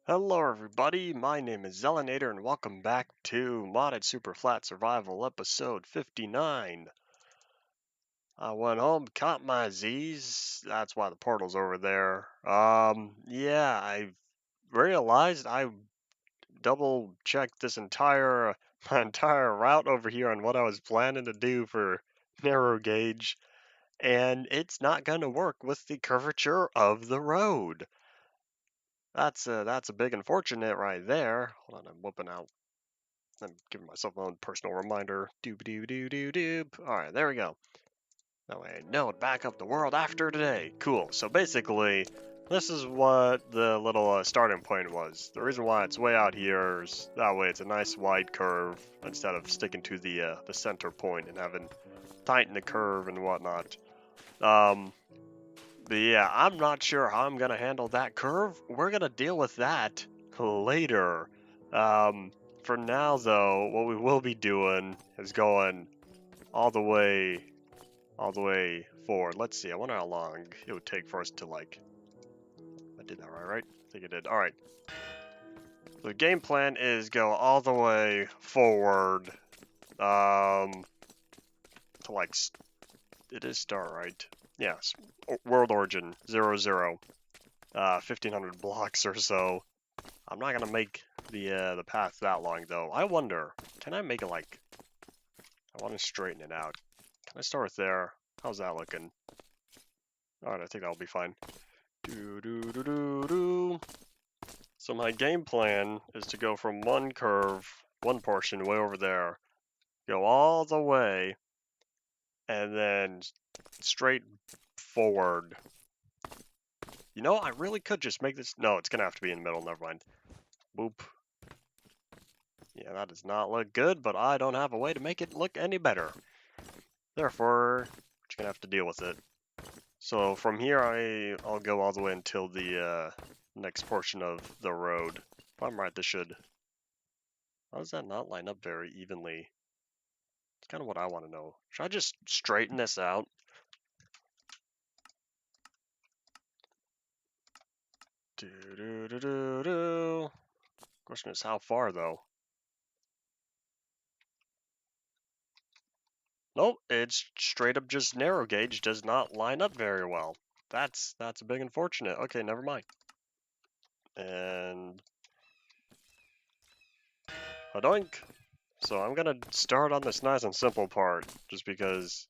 Hello everybody, my name is Zelinator and welcome back to Modded Superflat Survival episode 59. I went home, caught my Z's, that's why the portal's over there. Yeah, I realized I double checked this my entire route over here on what I was planning to do for narrow gauge, and it's not gonna work with the curvature of the road. That's a big unfortunate right there. Hold on, I'm whipping out. I'm giving myself my own personal reminder. Doob doob doob doob doob. All right, there we go. That way I know to back up the world after today. Cool. So basically, this is what the little starting point was. The reason why it's way out here is that way it's a nice wide curve instead of sticking to the center point and having tighten the curve and whatnot. But yeah, I'm not sure how I'm gonna handle that curve. We're gonna deal with that later. For now though, what we will be doing is going all the way forward. Let's see, I wonder how long it would take for us to I did that right? I think I did. Alright. The game plan is go all the way forward, to it is start, right? Yes, world origin, 0, 1500 blocks or so. I'm not gonna make the path that long though. I wonder, can I make it I want to straighten it out. Can I start with there? How's that looking? Alright, I think that'll be fine. Do do do do do. So my game plan is to go from one curve, one portion way over there, go all the way, and then straight forward. You know, I really could just make this. No, it's gonna have to be in the middle. Never mind. Boop. Yeah, that does not look good, but I don't have a way to make it look any better. Therefore, we're just gonna have to deal with it. So from here, I'll go all the way until the next portion of the road. If I'm right, this should. How does that not line up very evenly? It's kind of what I want to know. Should I just straighten this out? Do do do do do. Question is how far though? Nope, it's straight up just narrow gauge. Does not line up very well. That's a big unfortunate. Okay, never mind. And Hadoink. So I'm gonna start on this nice and simple part, just because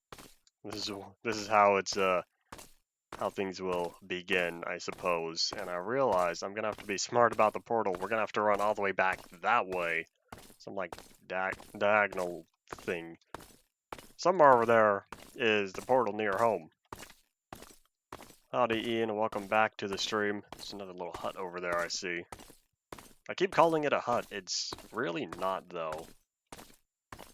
this is how how things will begin, I suppose. And I realize I'm gonna have to be smart about the portal. We're gonna have to run all the way back that way, some diagonal thing. Somewhere over there is the portal near home. Howdy, Ian, and welcome back to the stream. There's another little hut over there I see. I keep calling it a hut. It's really not, though.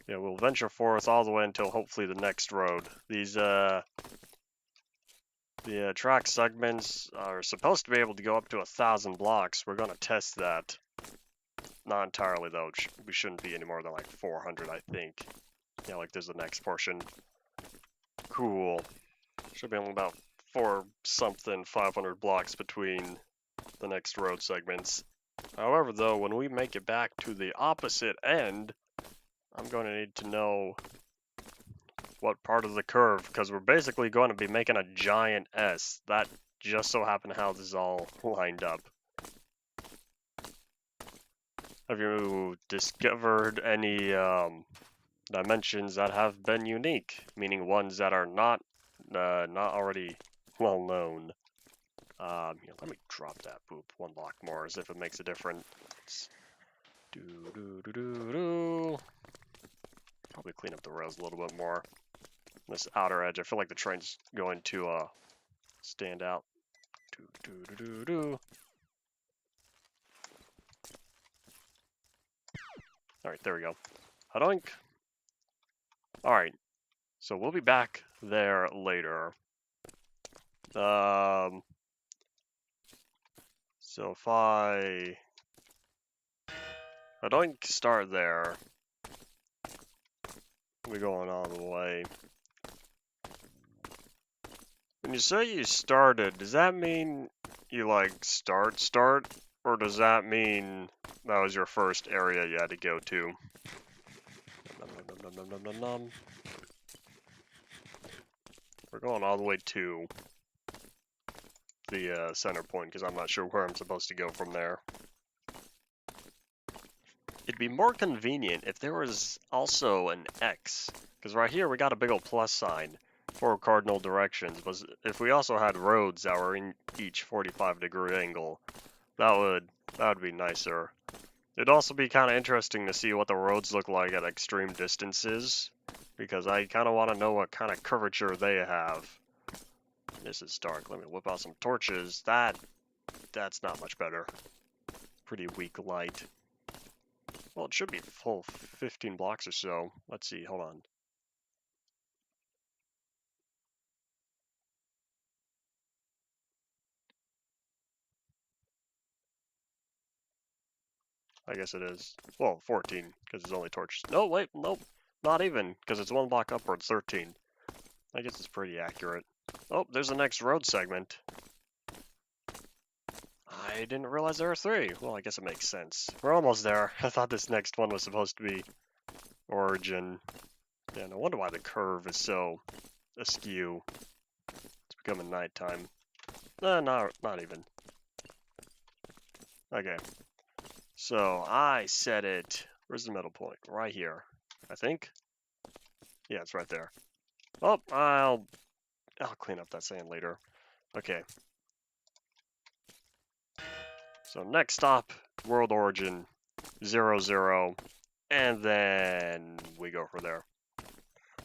Yeah, we'll venture forth all the way until hopefully the next road. These, the track segments are supposed to be able to go up to 1,000 blocks. We're gonna test that. Not entirely, though. We shouldn't be any more than like 400, I think. Yeah, like there's the next portion. Cool. Should be only about 500 blocks between the next road segments. However, though, when we make it back to the opposite end, I'm going to need to know what part of the curve, because we're basically going to be making a giant S. That just so happened how this is all lined up. Have you discovered any dimensions that have been unique, meaning ones that are not already well known? Here, let me drop that boop 1 block more, as if it makes a difference. Do do do do do. Probably clean up the rails a little bit more. This outer edge, I feel like the train's going to stand out. Do do do do do. All right, there we go. Hadoink. All right, so we'll be back there later. So if I don't start there, we're going all the way. When you say you started, does that mean you like start Or does that mean that was your first area you had to go to? Nom, nom, nom, nom, nom, nom, nom. We're going all the way to the center point because I'm not sure where I'm supposed to go from there. It'd be more convenient if there was also an X, because right here we got a big old plus sign for cardinal directions, but if we also had roads that were in each 45-degree angle, that would be nicer. It'd also be kind of interesting to see what the roads look like at extreme distances, because I kind of want to know what kind of curvature they have. This is dark. Let me whip out some torches. That's not much better. Pretty weak light. Well, it should be full 15 blocks or so. Let's see, hold on. I guess it is. Well, 14, because it's only torches. No, wait, nope. Not even, because it's one block upwards, 13. I guess it's pretty accurate. Oh, there's the next road segment. I didn't realize there were 3. Well, I guess it makes sense. We're almost there. I thought this next one was supposed to be origin. Yeah, no wonder why the curve is so askew. It's becoming nighttime. Not even. Okay. So I set it. Where's the middle point? Right here, I think. Yeah, it's right there. Oh, I'll clean up that sand later. Okay. So next stop, world origin 00, and then we go from there.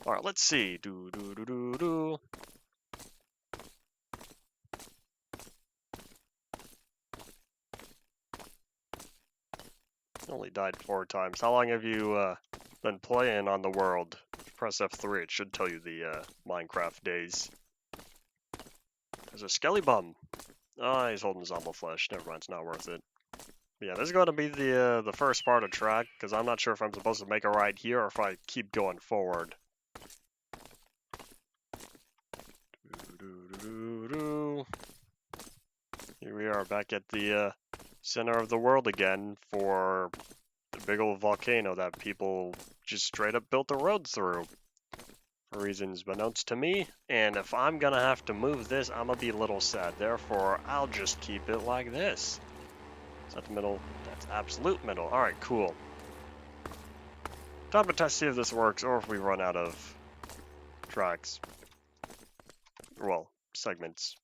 All right, let's see. Only died 4 times. How long have you been playing on the world? If you press F3, it should tell you the Minecraft days. There's a skelly bum. Oh, he's holding zombie flesh. Never mind, it's not worth it. Yeah, this is going to be the first part of track, because I'm not sure if I'm supposed to make a right here or if I keep going forward. Here we are back at the center of the world again for the big old volcano that people just straight up built a road through. For reasons beknownst to me, and if I'm gonna have to move this, I'm gonna be a little sad. Therefore, I'll just keep it like this. Is that the middle? That's absolute middle. Alright, cool. Time to test, see if this works, or if we run out of tracks. Well, segments.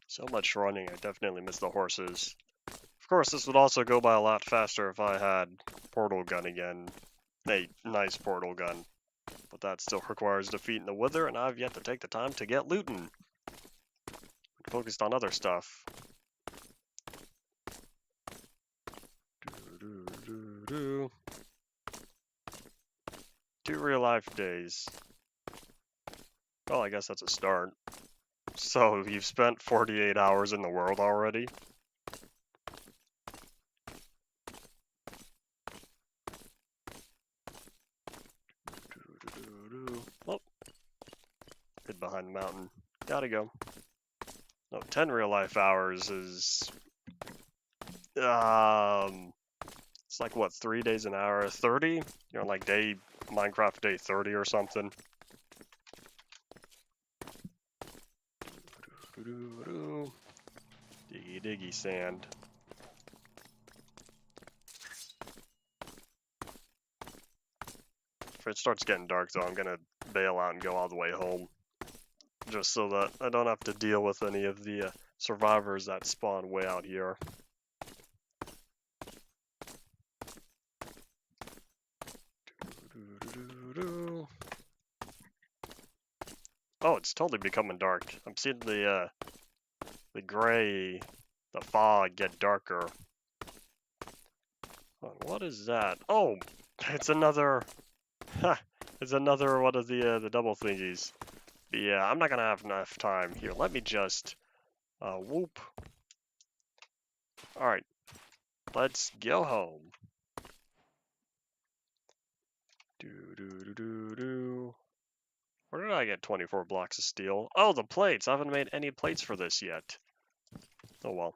So much running, I definitely miss the horses. Of course, this would also go by a lot faster if I had portal gun again. A nice portal gun. But that still requires defeating the Wither, and I've yet to take the time to get looting. I'm focused on other stuff. 2 real life days. Well, I guess that's a start. So, you've spent 48 hours in the world already? Oh. Hid behind the mountain. Gotta go. No, 10 real life hours is... It's like, what, 3 days an hour? 30? You're on, like, Minecraft day 30 or something. Diggy diggy sand. If it starts getting dark, though, I'm gonna bail out and go all the way home. Just so that I don't have to deal with any of the survivors that spawn way out here. Oh, it's totally becoming dark. I'm seeing the gray, the fog get darker. What is that? Oh, it's another. It's another one of the double thingies. But yeah, I'm not gonna have enough time here. Let me just whoop. All right, let's go home. Where did I get 24 blocks of steel? Oh, the plates! I haven't made any plates for this yet. Oh well.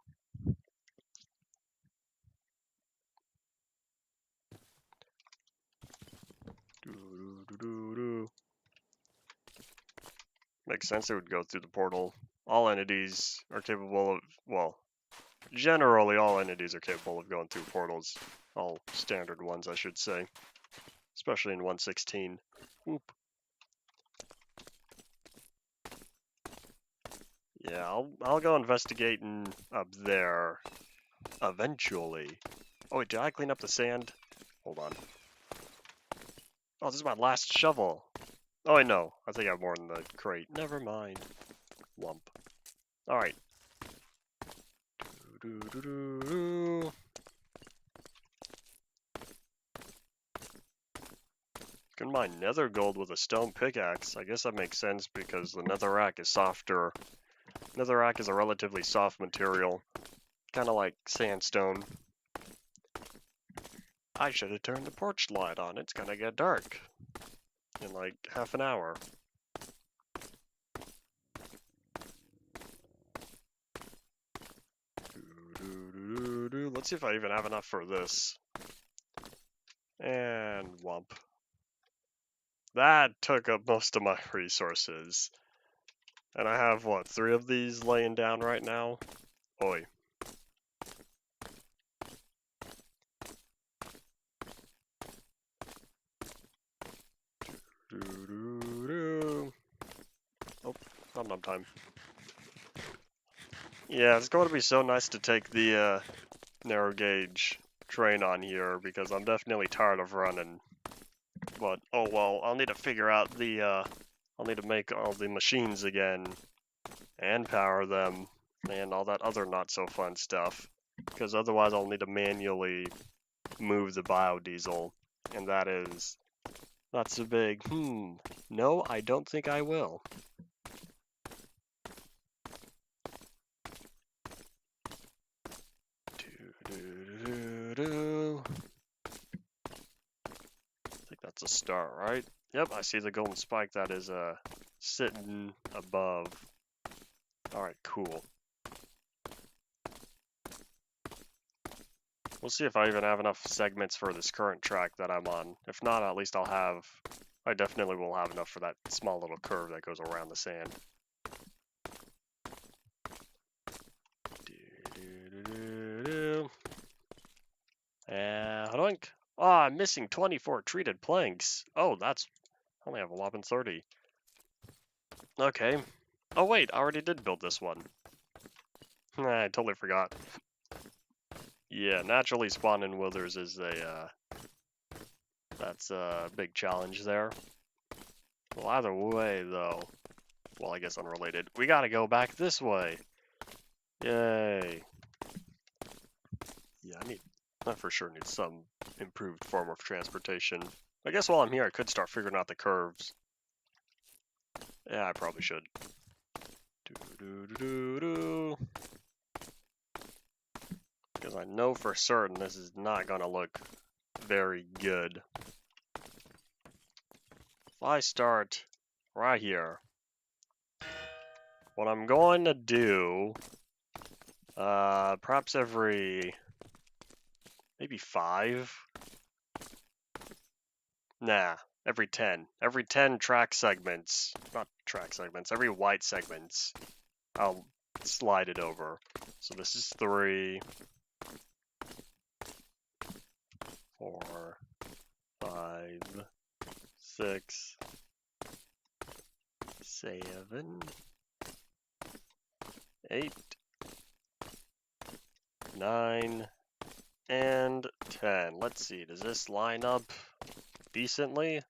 Makes sense it would go through the portal. All entities are capable of, well, generally all entities are capable of going through portals. All standard ones, I should say. Especially in 1.16. Whoop. Yeah, I'll go investigating up there eventually. Oh wait, did I clean up the sand? Hold on. Oh, this is my last shovel. Oh, I know. I think I have more in the crate. Never mind. Wump. Alright. Can mine nether gold with a stone pickaxe. I guess that makes sense because the netherrack is softer. Netherrack is a relatively soft material. Kind of like sandstone. I should have turned the porch light on. It's gonna get dark in like half an hour. Let's see if I even have enough for this. And wump. That took up most of my resources. And I have, what, 3 of these laying down right now? Oi. Oh, num time. Yeah, it's going to be so nice to take the narrow gauge train on here because I'm definitely tired of running. But, oh well, I'll need to figure out the, I'll need to make all the machines again and power them and all that other not so fun stuff. Because otherwise I'll need to manually move the biodiesel, and that is not so big. No, I don't think I will. I think that's a star, right? Yep, I see the golden spike that is sitting above. Alright, cool. We'll see if I even have enough segments for this current track that I'm on. If not, at least I definitely will have enough for that small little curve that goes around the sand. Hoink. Oh, I'm missing 24 treated planks. Oh, I only have 1130. Okay. Oh wait, I already did build this one. I totally forgot. Yeah, naturally spawning withers is that's a big challenge there. Well, either way though, well, I guess unrelated, we gotta go back this way. Yay. Yeah, I for sure need some improved form of transportation. I guess while I'm here, I could start figuring out the curves. Yeah, I probably should. Because I know for certain this is not gonna look very good. If I start right here, what I'm going to do, perhaps every, maybe 5? Nah, every 10. Every 10 track segments, not track segments, every white segments, I'll slide it over. So this is 3, 4, 5, 6, 7, 8, 9, and 10. Let's see, does this line up decently?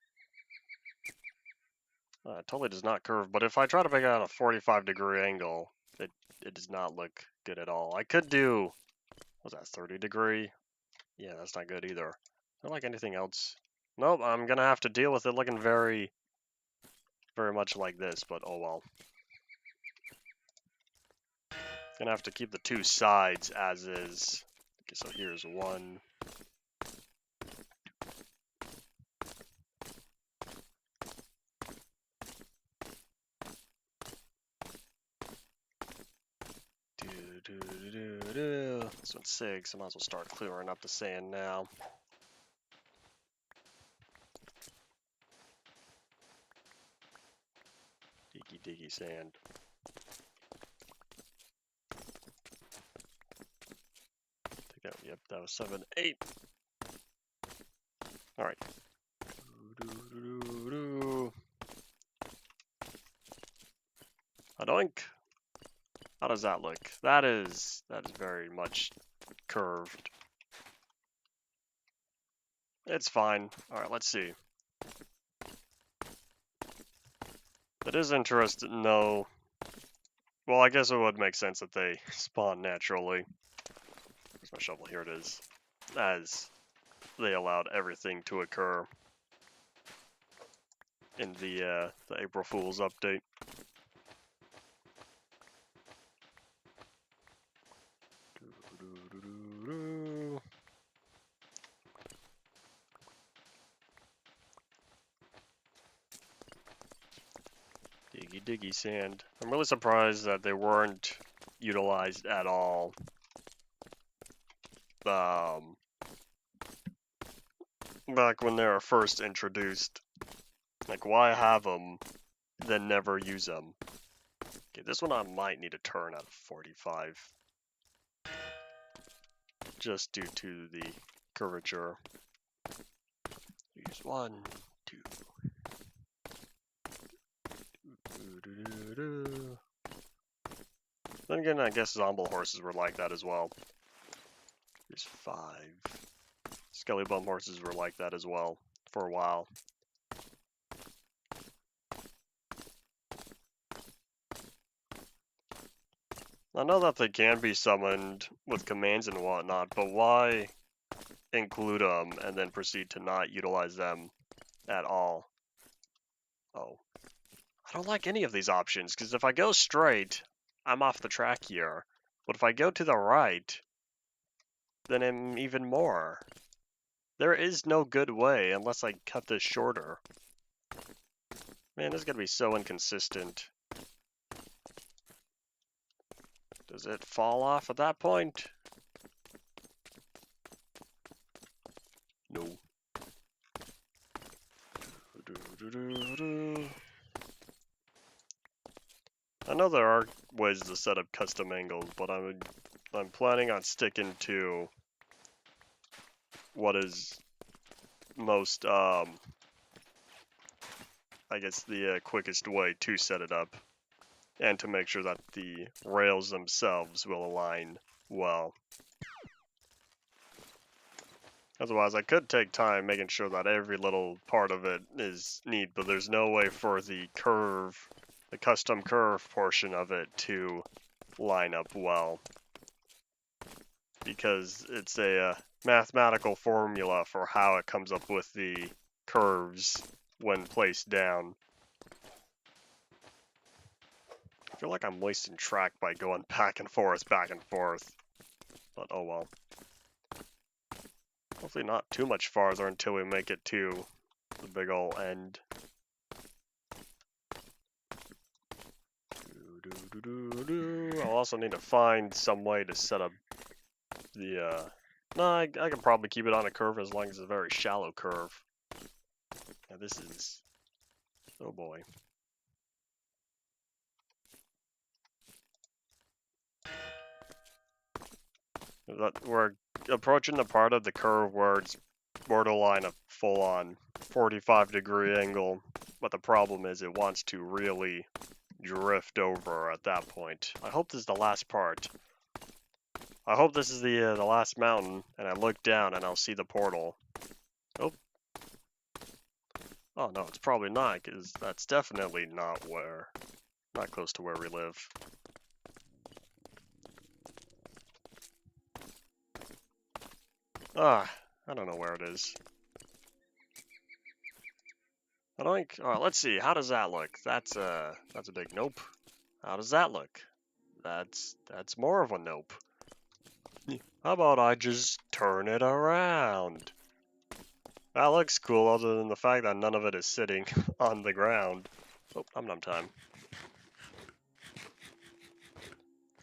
It totally does not curve, but if I try to make it at a 45-degree angle, it does not look good at all. I could do, what's that, 30-degree? Yeah, that's not good either. Not like anything else. Nope, I'm gonna have to deal with it looking very, very much like this, but oh well. Gonna have to keep the 2 sides as is. Okay, so here's 1. This one's 6. I might as well start clearing up the sand now. Diggy sand. Yep, that was 7, 8. All right. Adoink. How does that look? That is very much curved. It's fine. All right, let's see. It is interesting. No. Well, I guess it would make sense that they spawn naturally. Where's my shovel? Here it is. As they allowed everything to occur in the April Fool's update. Diggy sand. I'm really surprised that they weren't utilized at all. Back when they were first introduced. Like, why have them, then never use them? Okay, this one I might need to turn at 45. Just due to the curvature. Use 1, 2. Then again, I guess Zomble horses were like that as well. Here's 5. Skelly bum horses were like that as well for a while. I know that they can be summoned with commands and whatnot, but why include them and then proceed to not utilize them at all? Oh. I don't like any of these options, because if I go straight, I'm off the track here. But if I go to the right, then I'm even more. There is no good way unless I cut this shorter. Man, this is going to be so inconsistent. Does it fall off at that point? No. I know there are ways to set up custom angles, but I'm planning on sticking to what is most, I guess the quickest way to set it up, and to make sure that the rails themselves will align well. Otherwise, I could take time making sure that every little part of it is neat, but there's no way for the curve, the custom curve portion of it to line up well. Because it's a mathematical formula for how it comes up with the curves when placed down. I feel like I'm wasting track by going back and forth, but oh well. Hopefully not too much farther until we make it to the big ol' end. I'll also need to find some way to set up the, no, I can probably keep it on a curve as long as it's a very shallow curve. Now this is, oh boy. We're approaching the part of the curve where it's borderline a full-on 45-degree angle, but the problem is it wants to really drift over at that point. I hope this is the last part. I hope this is the last mountain, and I look down and I'll see the portal. Oh. Oh no, it's probably not, because that's definitely not close to where we live. Ah, I don't know where it is. I don't think, alright, let's see, how does that look? That's a big nope. How does that look? That's more of a nope. How about I just turn it around? That looks cool, other than the fact that none of it is sitting on the ground. Oh, num time.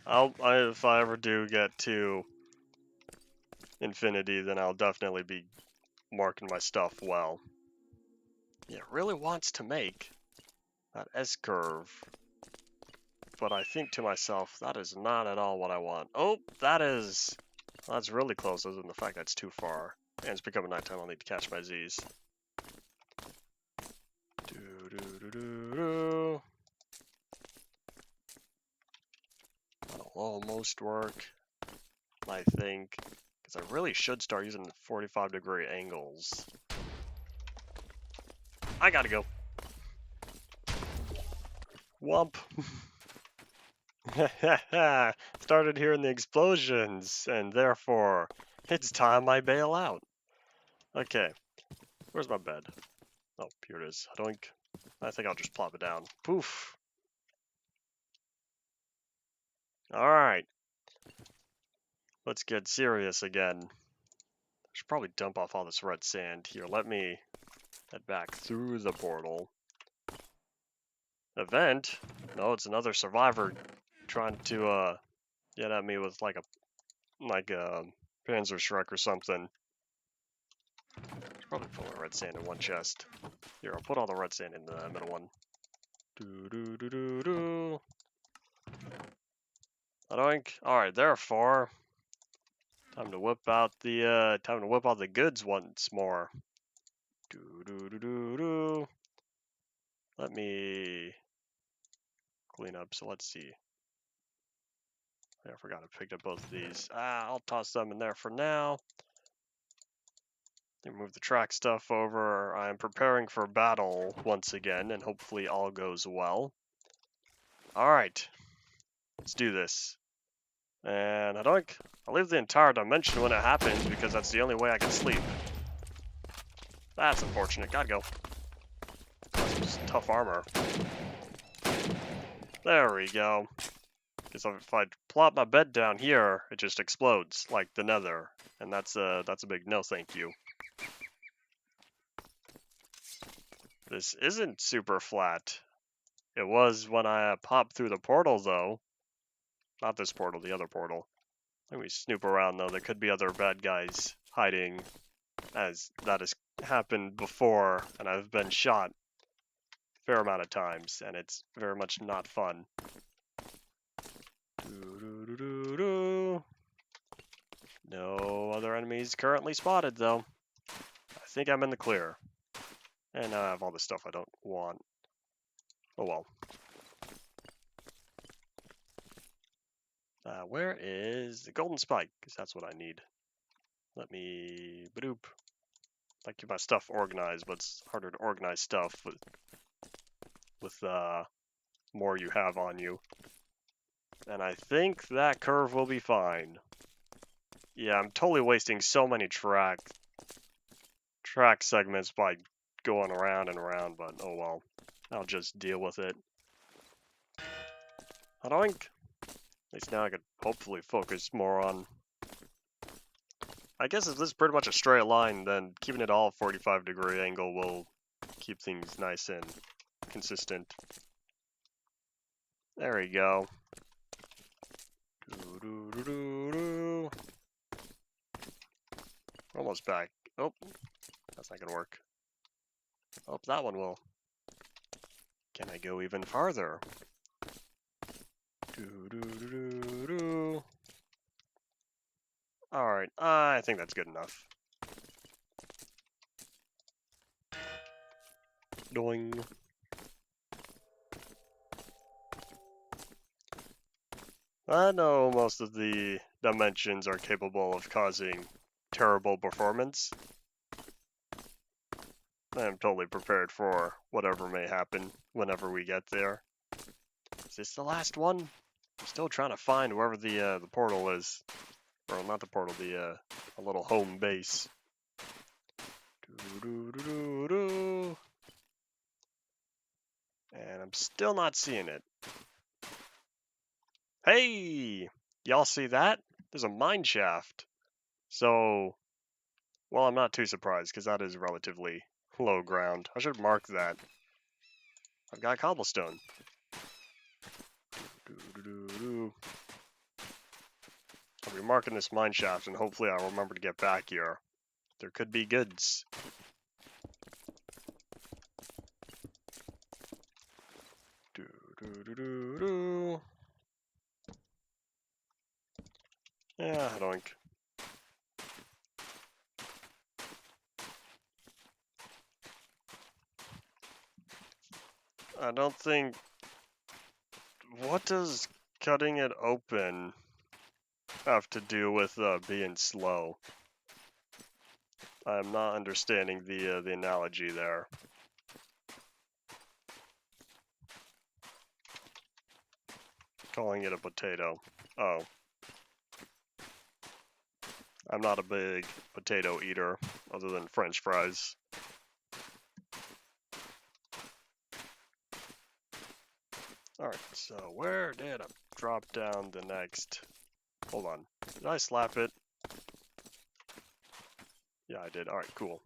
If I ever do get to infinity, then I'll definitely be marking my stuff well. Yeah, it really wants to make that S-curve, but I think to myself, that is not at all what I want. Oh, that's really close, other than the fact that it's too far. And it's becoming nighttime, I'll need to catch my Z's. That'll almost work, I think, because I really should start using 45-degree angles. I gotta go. Wump. Started hearing the explosions, and therefore, it's time I bail out. Okay, where's my bed? Oh, here it is. Doink. I think I'll just plop it down. Poof. Alright. Let's get serious again. I should probably dump off all this red sand. Here, let me head back through the portal. Event? No, it's another survivor trying to get at me with like a Panzerschreck or something. Should probably put the red sand in one chest. Here, I'll put all the red sand in the middle one. Do. Doink. Alright, therefore, time to whip out the goods once more. Do. Let me clean up. So let's see. I forgot I picked up both of these. I'll toss them in there for now. Move the track stuff over. I'm preparing for battle once again, and hopefully all goes well. Alright. Let's do this. And I'll leave the entire dimension when it happens, because that's the only way I can sleep. That's unfortunate. Gotta go. That's tough armor. There we go. Because if I plop my bed down here, it just explodes, like the nether. And that's a big no thank you. This isn't super flat. It was when I popped through the portal, though. Not this portal, the other portal. Let me snoop around, though. There could be other bad guys hiding, as that has happened before, and I've been shot a fair amount of times, and it's very much not fun. No other enemies currently spotted, though. I think I'm in the clear. And I have all the stuff I don't want. Oh well. Where is the golden spike? Because that's what I need. Let me... Badoop. I keep my stuff organized, but it's harder to organize stuff with more you have on you. And I think that curve will be fine. Yeah, I'm totally wasting so many track segments by going around and around, but oh well. I'll just deal with it. Doink. At least now I could hopefully focus more on... I guess if this is pretty much a straight line, then keeping it all 45-degree angle will keep things nice and consistent. There we go. Almost back. Oh, that's not gonna work. Oh, that one will. Can I go even farther? Alright, I think that's good enough. Doing. I know most of the dimensions are capable of causing terrible performance. I'm totally prepared for whatever may happen whenever we get there. Is this the last one? I'm still trying to find wherever the portal is. Or not the portal, a little home base. And I'm still not seeing it. Hey! Y'all see that? There's a mine shaft. So, well, I'm not too surprised, because that is relatively low ground. I should mark that. I've got cobblestone. I'll remarking this mine shaft, and hopefully I'll remember to get back here. There could be goods. Do. Yeah, doink. I don't think... What does cutting it open have to do with being slow? I'm not understanding the analogy there. Calling it a potato. Oh. I'm not a big potato eater, other than French fries. Alright, so where did I drop down the next... Hold on. Did I slap it? Yeah, I did. Alright, cool.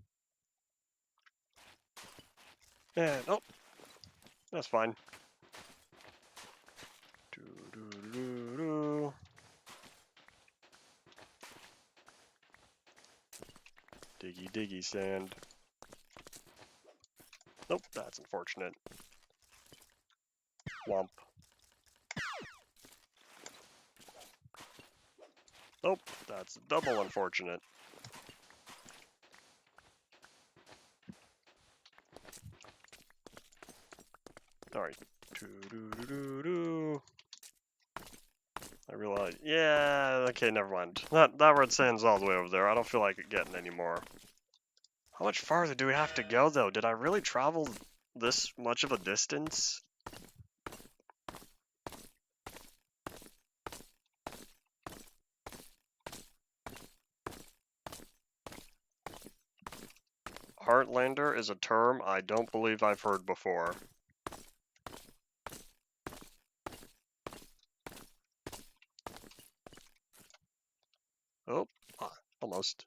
And, oh! That's fine. Do. Diggy, diggy, sand. Nope, that's unfortunate. Womp. Nope, that's double unfortunate. Alright. Do. I realize, yeah, okay, never mind. That red sand's all the way over there. I don't feel like getting any more. How much farther do we have to go, though? Did I really travel this much of a distance? Heartlander is a term I don't believe I've heard before. Oh, almost.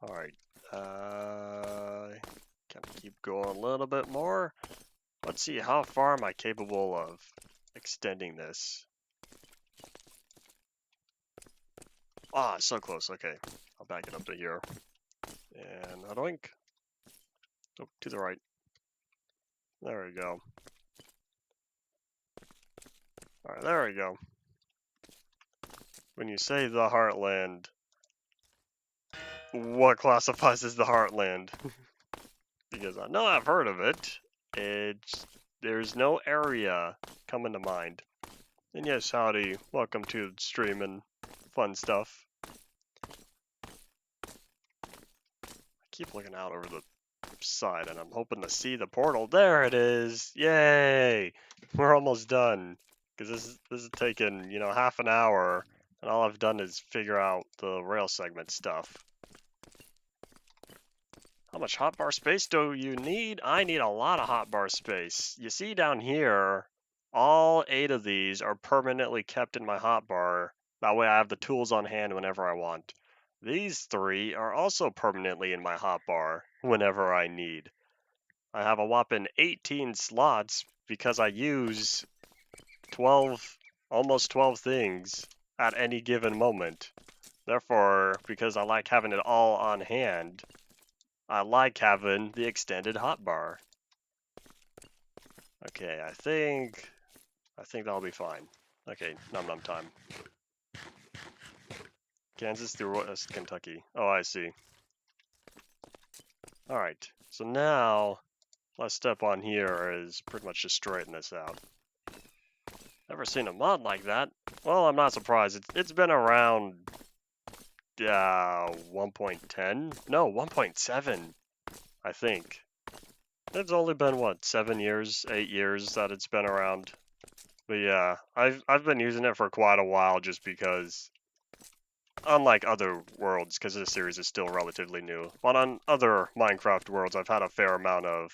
Alright, can keep going a little bit more. Let's see, how far am I capable of extending this? Ah, so close, okay. I'll back it up to here. And a doink. Oh, to the right. There we go. Alright, there we go. When you say the Heartland, what classifies as the Heartland? Because I know I've heard of it. There's no area coming to mind. And yes, howdy. Welcome to the stream and fun stuff. I keep looking out over the side and I'm hoping to see the portal. There it is! Yay! We're almost done. Because this is taking, you know, half an hour. And all I've done is figure out the rail segment stuff. How much hotbar space do you need? I need a lot of hotbar space. You see down here, all 8 of these are permanently kept in my hotbar. That way I have the tools on hand whenever I want. These 3 are also permanently in my hotbar whenever I need. I have a whopping 18 slots because I use 12, almost 12 things at any given moment. Therefore, because I like having it all on hand, I like having the extended hotbar. Okay, I think that'll be fine. Okay, num time. Kansas through West Kentucky. Oh, I see. Alright, so now, last step on here is pretty much just straighten this out. Never seen a mod like that. Well, I'm not surprised. It's been around 1.10? No, 1.7, I think. It's only been, what, 7 years, 8 years that it's been around. But yeah, I've been using it for quite a while just because, unlike other worlds, because this series is still relatively new, but on other Minecraft worlds, I've had a fair amount of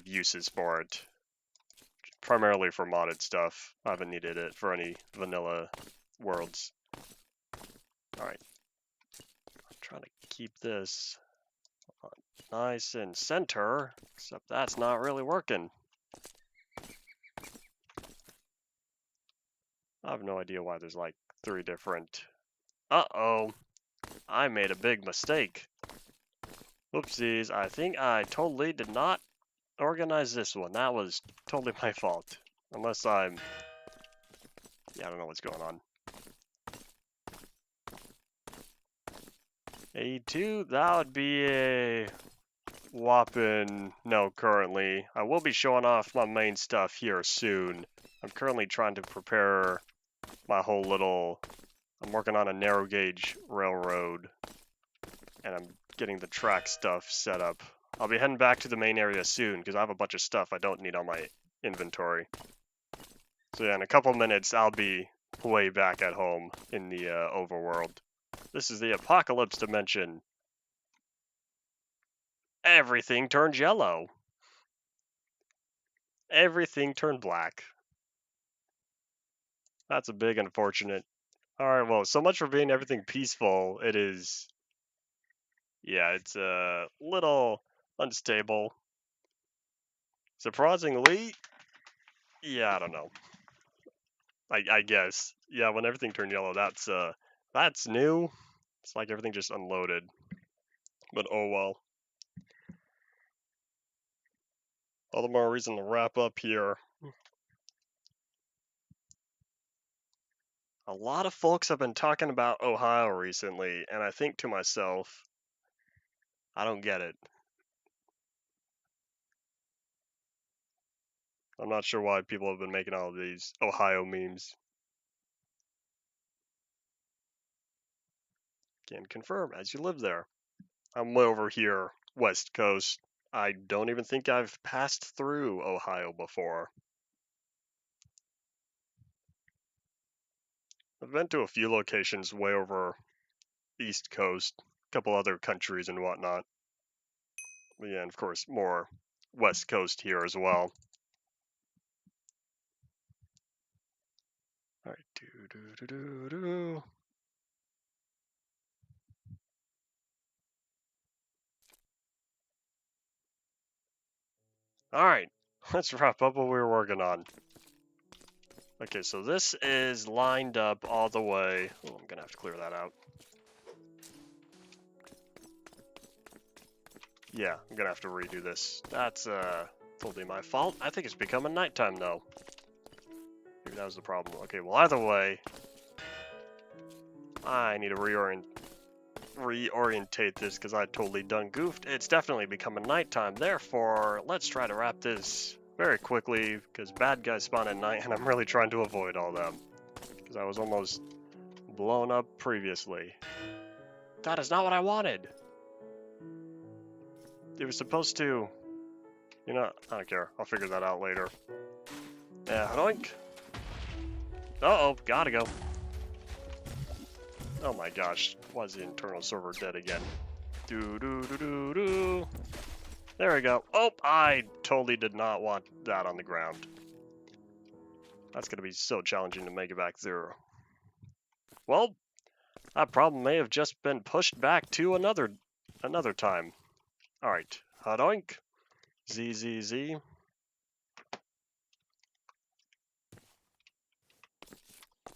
uses for it. Primarily for modded stuff. I haven't needed it for any vanilla worlds. Alright. I'm trying to keep this nice and center, except that's not really working. I have no idea why there's like 3 different... Uh-oh! I made a big mistake. Whoopsies, I think I totally did not organize this one. That was totally my fault. Unless I'm... Yeah, I don't know what's going on. A2, that would be a... whopping... No, currently. I will be showing off my main stuff here soon. I'm currently trying to prepare my whole little... I'm working on a narrow gauge railroad. And I'm getting the track stuff set up. I'll be heading back to the main area soon, because I have a bunch of stuff I don't need on my inventory. So yeah, in a couple minutes, I'll be way back at home in the overworld. This is the apocalypse dimension. Everything turned yellow. Everything turned black. That's a big unfortunate. Alright, well, so much for being everything peaceful. It is... Yeah, it's a little unstable. Surprisingly... Yeah, I don't know. I guess. Yeah, when everything turned yellow, that's new. It's like everything just unloaded. But oh well. All the more reason to wrap up here. A lot of folks have been talking about Ohio recently, and I think to myself, I don't get it. I'm not sure why people have been making all of these Ohio memes. Can confirm, as you live there. I'm way over here, West Coast. I don't even think I've passed through Ohio before. I've been to a few locations way over East Coast, a couple other countries and whatnot. But yeah, and of course, more West Coast here as well. Alright, do. Alright, let's wrap up what we were working on. Okay, so this is lined up all the way. Oh, I'm gonna have to clear that out. Yeah, I'm gonna have to redo this. That's totally my fault. I think it's becoming nighttime though. Maybe that was the problem. Okay, well either way, I need to reorientate this because I totally done goofed. It's definitely becoming nighttime. Therefore, let's try to wrap this very quickly because bad guys spawn at night and I'm really trying to avoid all them because I was almost blown up previously. That is not what I wanted. It was supposed to... You know, I don't care. I'll figure that out later. Yeah, doink. Uh-oh, gotta go. Oh my gosh, why is the internal server dead again? Do. There we go. Oh, I totally did not want that on the ground. That's gonna be so challenging to make it back through. Well, that problem may have just been pushed back to another time. Alright, hadoink. Z.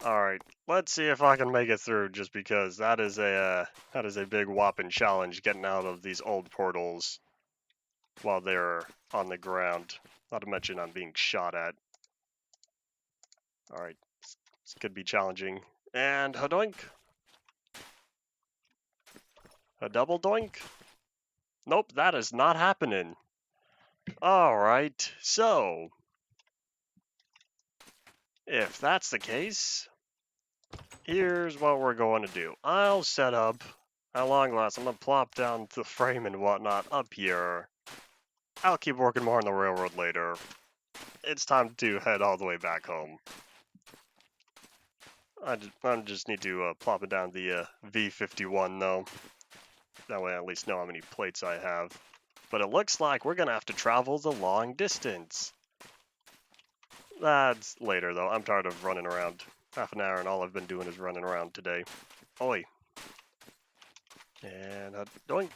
Alright, let's see if I can make it through just because that is a big whopping challenge getting out of these old portals while they're on the ground. Not to mention I'm being shot at. Alright, this could be challenging. And hadoink. A double doink? Nope, that is not happening. Alright, so if that's the case, here's what we're going to do. I'll set up, at long last, I'm going to plop down the frame and whatnot up here. I'll keep working more on the railroad later. It's time to head all the way back home. I just need to plop it down the V59 though. That way I at least know how many plates I have. But it looks like we're going to have to travel the long distance. That's later though. I'm tired of running around. Half an hour and all I've been doing is running around today. Oi. And a doink.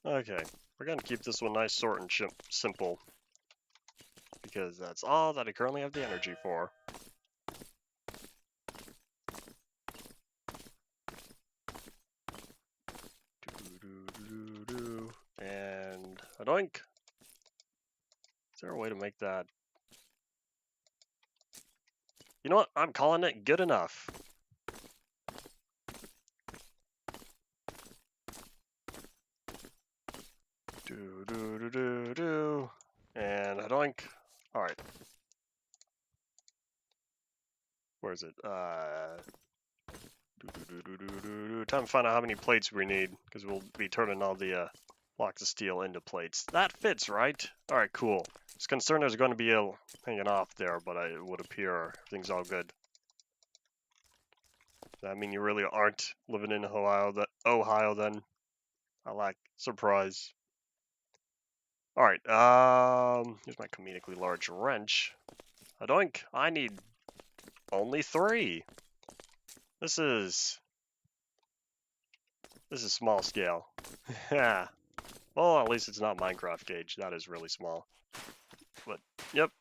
Okay, we're gonna keep this one nice, short, and simple. Because that's all that I currently have the energy for. And a doink. Is there a way to make that? You know what? I'm calling it good enough. And a doink. All right. Where is it? Time to find out how many plates we need, because we'll be turning all the blocks of steel into plates. That fits, right? All right, cool. I was concerned there's going to be a hanging off there, but it would appear everything's all good. Does that mean you really aren't living in Ohio then? I like surprise. All right, here's my comedically large wrench. A doink. I need only 3. This is small scale. Yeah. Well, at least it's not Minecraft gauge. That is really small. But, yep.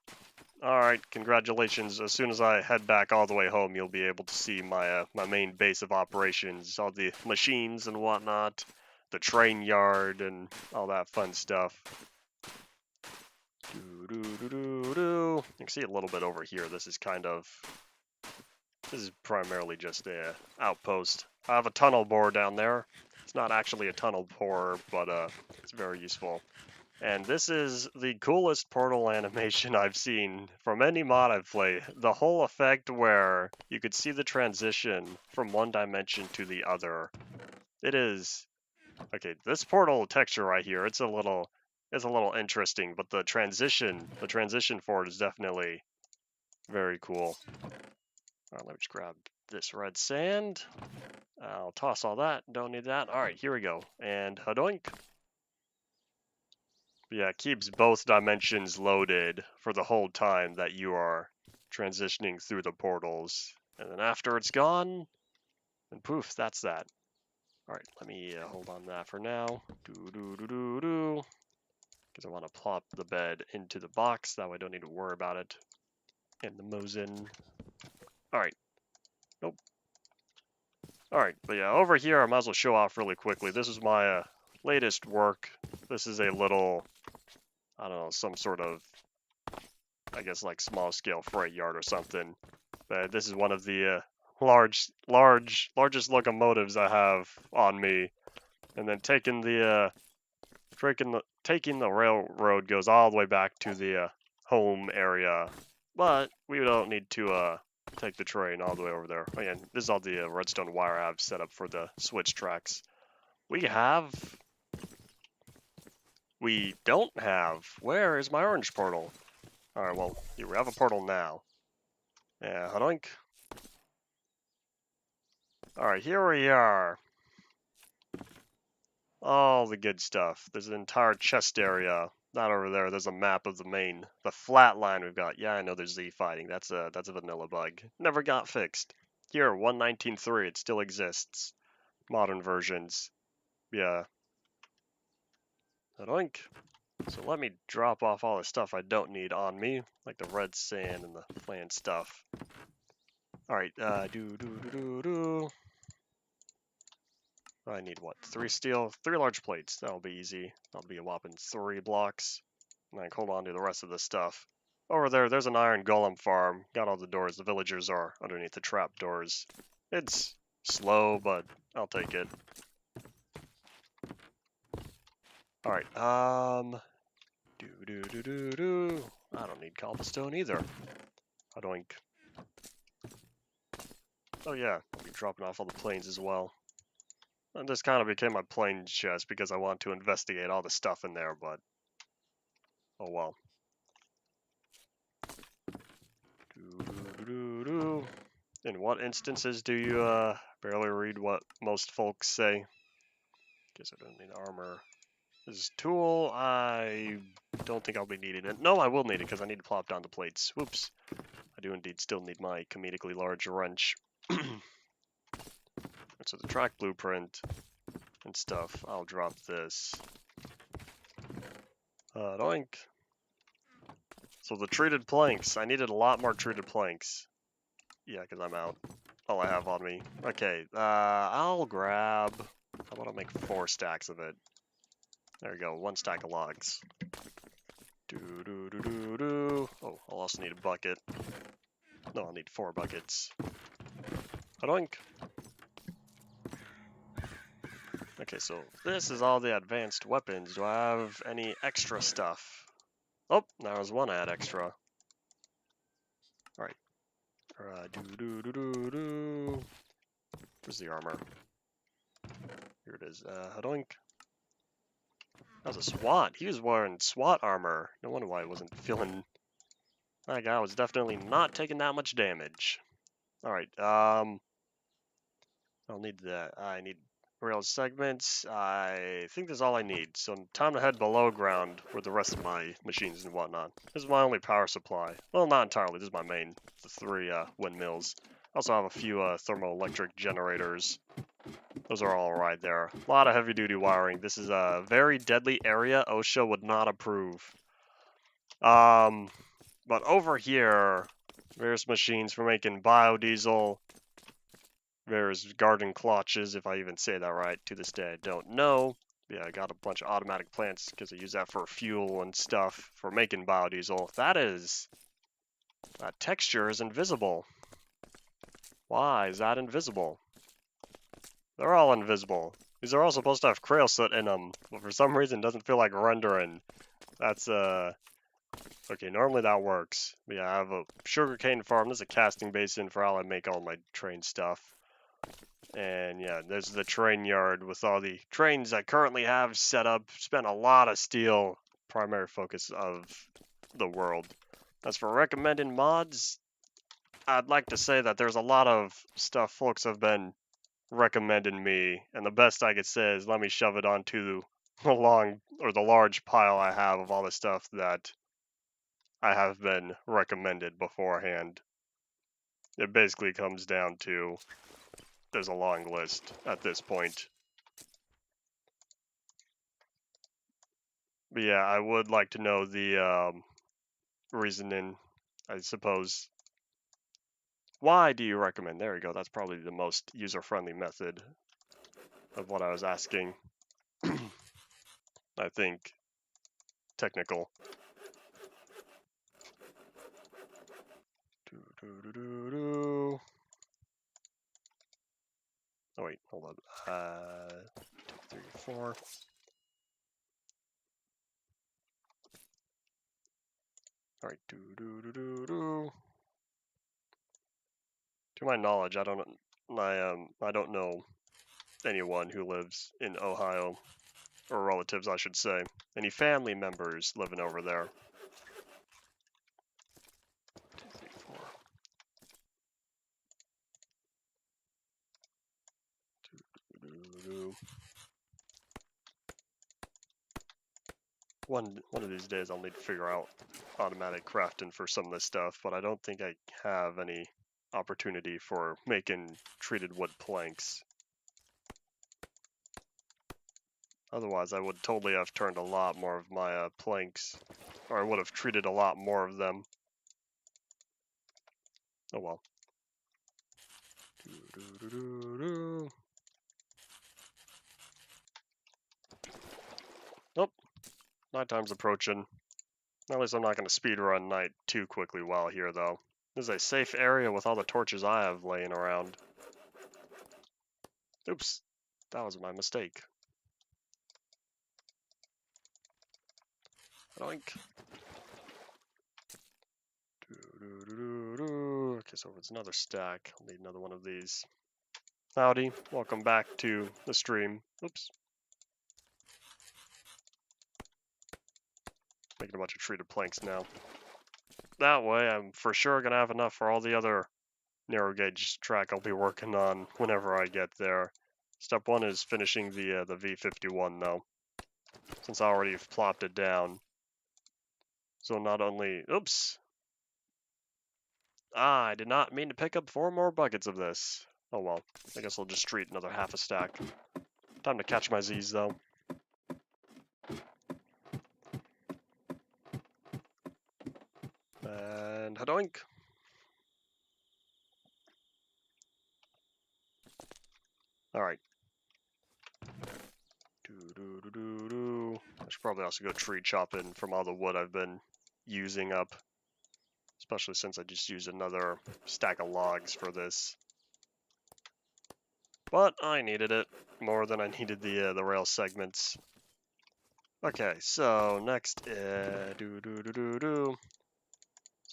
Alright, congratulations. As soon as I head back all the way home, you'll be able to see my my main base of operations. All the machines and whatnot. The train yard and all that fun stuff. You can see a little bit over here. This is primarily just a outpost. I have a tunnel bore down there. It's not actually a tunnel bore, but it's very useful. And this is the coolest portal animation I've seen from any mod I've played. The whole effect where you could see the transition from one dimension to the other. It is okay. This portal texture right here, it's a little interesting, but the transition for it is definitely very cool. All right, let me just grab this red sand. I'll toss all that. Don't need that. All right, here we go. And hadoink. Yeah, it keeps both dimensions loaded for the whole time that you are transitioning through the portals. And then after it's gone, and poof, that's that. All right, let me hold on to that for now. Because I want to plop the bed into the box. That way I don't need to worry about it. And the Mosin. All right. Nope. All right, but yeah, over here I might as well show off really quickly. This is my latest work. This is a little, I don't know, some sort of, I guess like small scale freight yard or something. But this is one of the largest locomotives I have on me. And then taking the railroad goes all the way back to the home area. But we don't need to take the train all the way over there. Again, this is all the redstone wire I have set up for the switch tracks. We don't have. Where is my orange portal? Alright, well, here we have a portal now. Yeah, hadoink. Alright, here we are. All the good stuff. There's an entire chest area. Not over there. There's a map of the flat line we've got. Yeah, I know there's Z fighting. That's a vanilla bug. Never got fixed. Here, 119.3. It still exists. Modern versions. Yeah. Hadoink. So let me drop off all the stuff I don't need on me, like the red sand and the plant stuff. Alright, I need what? 3 steel, 3 large plates. That'll be easy. That'll be a whopping 3 blocks. And I can hold on to the rest of the stuff. Over there's an iron golem farm. Got all the doors. The villagers are underneath the trap doors. It's slow, but I'll take it. Alright, I don't need cobblestone either. Hadoink. Oh yeah, I'll be dropping off all the planes as well. And this kind of became my plane chest because I want to investigate all the stuff in there, but oh well. In what instances do you barely read what most folks say? Guess I don't need armor. This is tool. I don't think I'll be needing it. No, I will need it because I need to plop down the plates. Whoops. I do indeed still need my comedically large wrench. So the track blueprint and stuff, I'll drop this. Doink. So the treated planks. I needed a lot more treated planks. Yeah, because I'm out. All I have on me. Okay, I'll grab... How about I make 4 stacks of it? There we go, 1 stack of logs. Do. Oh, I'll also need a bucket. No, I'll need 4 buckets. Doink. Okay, so this is all the advanced weapons. Do I have any extra stuff? Oh, there was one I had extra. Alright. Do. Where's the armor? Here it is. Doink. That was a SWAT. He was wearing SWAT armor. No wonder why I wasn't feeling... That guy was definitely not taking that much damage. Alright, I'll need that. I need rail segments. I think that's all I need. So time to head below ground with the rest of my machines and whatnot. This is my only power supply. Well, not entirely. This is my main. The 3 windmills. I also have a few thermoelectric generators. Those are all right there. A lot of heavy-duty wiring. This is a very deadly area. OSHA would not approve. But over here, various machines for making biodiesel, various garden clutches, if I even say that right. To this day, I don't know. Yeah, I got a bunch of automatic plants because I use that for fuel and stuff for making biodiesel. That texture is invisible. Why is that invisible? They're all invisible. These are all supposed to have Krail soot in them, but for some reason it doesn't feel like rendering. That's, okay, normally that works. But yeah, I have a sugarcane farm. This is a casting basin for how I make all my train stuff. And yeah, there's the train yard with all the trains I currently have set up. Spent a lot of steel, primary focus of the world. As for recommending mods, I'd like to say that there's a lot of stuff folks have been recommending me, and the best I could say is let me shove it onto the large pile I have of all the stuff that I have been recommended beforehand. It basically comes down to there's a long list at this point. But yeah, I would like to know the reasoning, I suppose. Why do you recommend? There we go. That's probably the most user-friendly method of what I was asking. I think. Technical. Oh wait, hold on. 2, 3, 4. All right. To my knowledge, I don't know anyone who lives in Ohio, or relatives, I should say. Any family members living over there? 2, 3, 4. 2. One of these days I'll need to figure out automatic crafting for some of this stuff, but I don't think I have any opportunity for making treated wood planks. Otherwise, I would totally have turned a lot more of my planks, or I would have treated a lot more of them. Oh well. Nope. Nighttime's approaching. At least I'm not going to speedrun night too quickly while here, though. This is a safe area with all the torches I have laying around. Oops. That was my mistake. Doink. Okay, so if it's another stack, I'll need another one of these. Howdy, welcome back to the stream. Oops. Making a bunch of treated planks now. That way, I'm for sure going to have enough for all the other narrow gauge track I'll be working on whenever I get there. Step 1 is finishing the V51, though, since I already plopped it down. So not only... Oops! I did not mean to pick up 4 more buckets of this. Oh well, I guess I'll just treat another half a stack. Time to catch my Z's, though. And hadoink. Alright. I should probably also go tree chopping from all the wood I've been using up. Especially since I just used another stack of logs for this. But I needed it more than I needed the rail segments. Okay, so next, so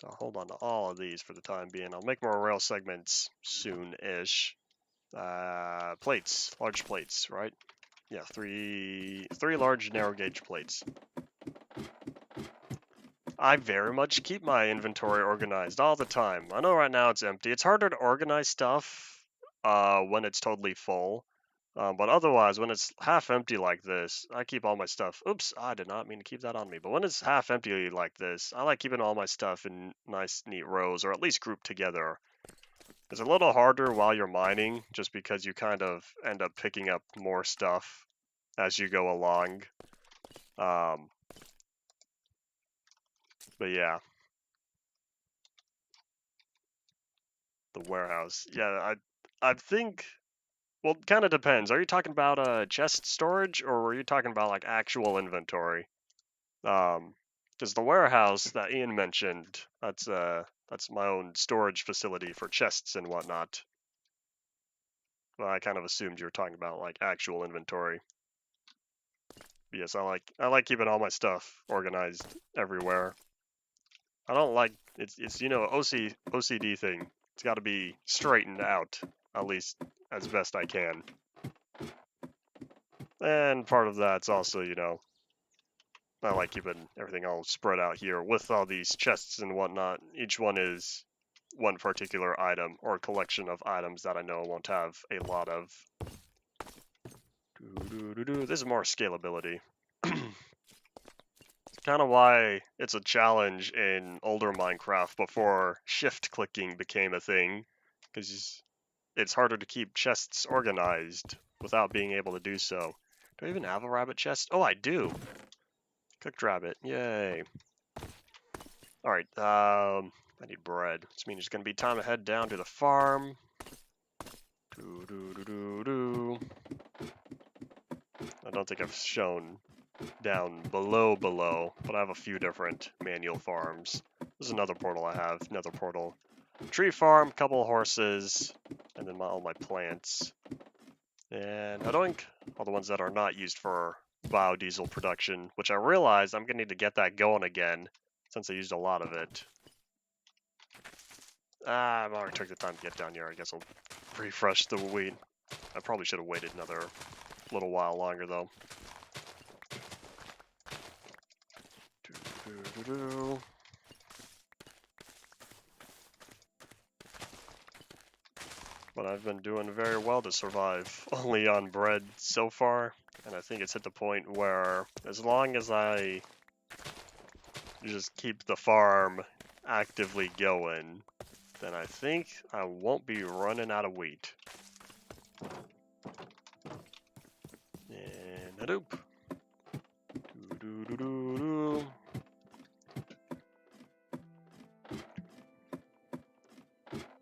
I'll hold on to all of these for the time being. I'll make more rail segments soon-ish. Plates, large plates, right? Yeah, three large narrow gauge plates. I very much keep my inventory organized all the time. I know right now it's empty. It's harder to organize stuff when it's totally full. But otherwise, when it's half empty like this, I keep all my stuff. Oops, I did not mean to keep that on me. But when it's half empty like this, I like keeping all my stuff in nice, neat rows, or at least grouped together. It's a little harder while you're mining, just because you kind of end up picking up more stuff as you go along. But yeah. The warehouse. Yeah, I think, well, it kind of depends. Are you talking about chest storage, or were you talking about like actual inventory? Because the warehouse that Ian mentioned, that's my own storage facility for chests and whatnot. Well, I kind of assumed you were talking about like actual inventory. Yes, I like keeping all my stuff organized everywhere. I don't like it's OCD thing. It's got to be straightened out, at least as best I can. And part of that's also, I like keeping everything all spread out here with all these chests and whatnot. Each one is one particular item or collection of items that I know I won't have a lot of. This is more scalability. Kind of why it's a challenge in older Minecraft before shift clicking became a thing, because it's harder to keep chests organized without being able to do so. Do I even have a rabbit chest? Oh, I do! Cooked rabbit, yay. Alright, I need bread. This means it's gonna be time to head down to the farm. I don't think I've shown down below, but I have a few different manual farms. This is another portal I have, another portal. Tree farm, couple horses, and then all my plants. And hadoink, all the ones that are not used for biodiesel production, which I realize I'm gonna need to get that going again, since I used a lot of it. I've already took the time to get down here. I guess I'll refresh the wheat. I probably should have waited another little while longer, though. But I've been doing very well to survive only on bread so far, and I think it's at the point where as long as I just keep the farm actively going, then I think I won't be running out of wheat. And hadoop.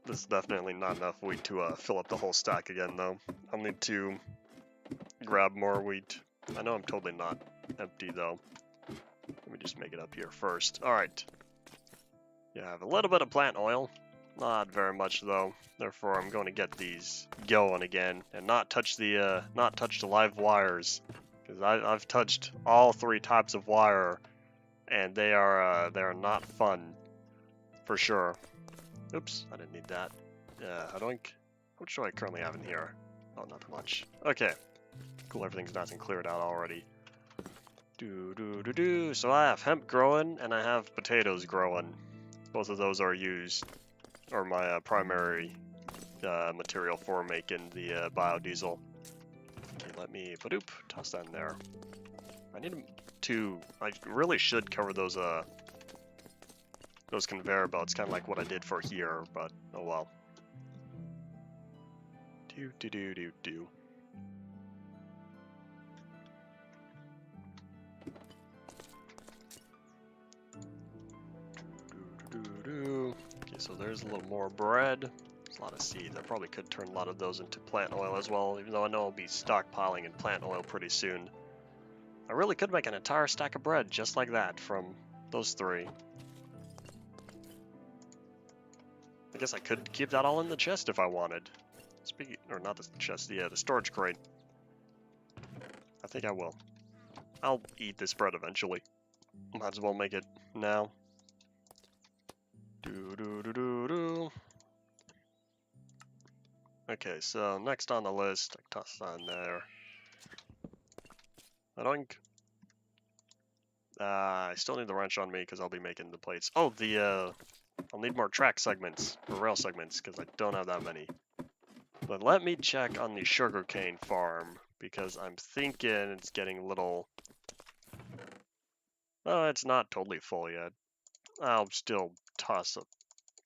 This is definitely not enough wheat to fill up the whole stack again, though. I'll need to grab more wheat. I know I'm totally not empty, though. Let me just make it up here first. Alright. Yeah, I have a little bit of plant oil. Not very much, though. Therefore, I'm going to get these going again and not touch the live wires, because I've touched all three types of wire, and they are not fun, for sure. Oops, I didn't need that. How much do I currently have in here? Oh, not much. Okay. Cool, everything's nice and cleared out already. So I have hemp growing, and I have potatoes growing. Both of those are used, or my primary material for making the biodiesel. Okay, let me, toss that in there. I really should cover those conveyor belts, kind of like what I did for here, but oh well. Doo-doo. Okay, so there's a little more bread. There's a lot of seeds. I probably could turn a lot of those into plant oil as well, even though I know I'll be stockpiling in plant oil pretty soon. I really could make an entire stack of bread just like that from those three. I guess I could keep that all in the chest if I wanted. Speaking, or not the chest, the storage crate. I think I will. I'll eat this bread eventually. Might as well make it now. Do. Okay, so next on the list, I toss that in there. I still need the wrench on me because I'll be making the plates. Oh, I'll need more track segments, or rail segments, because I don't have that many. But let me check on the sugarcane farm, because I'm thinking it's getting a little... Oh, it's not totally full yet. I'll still toss up.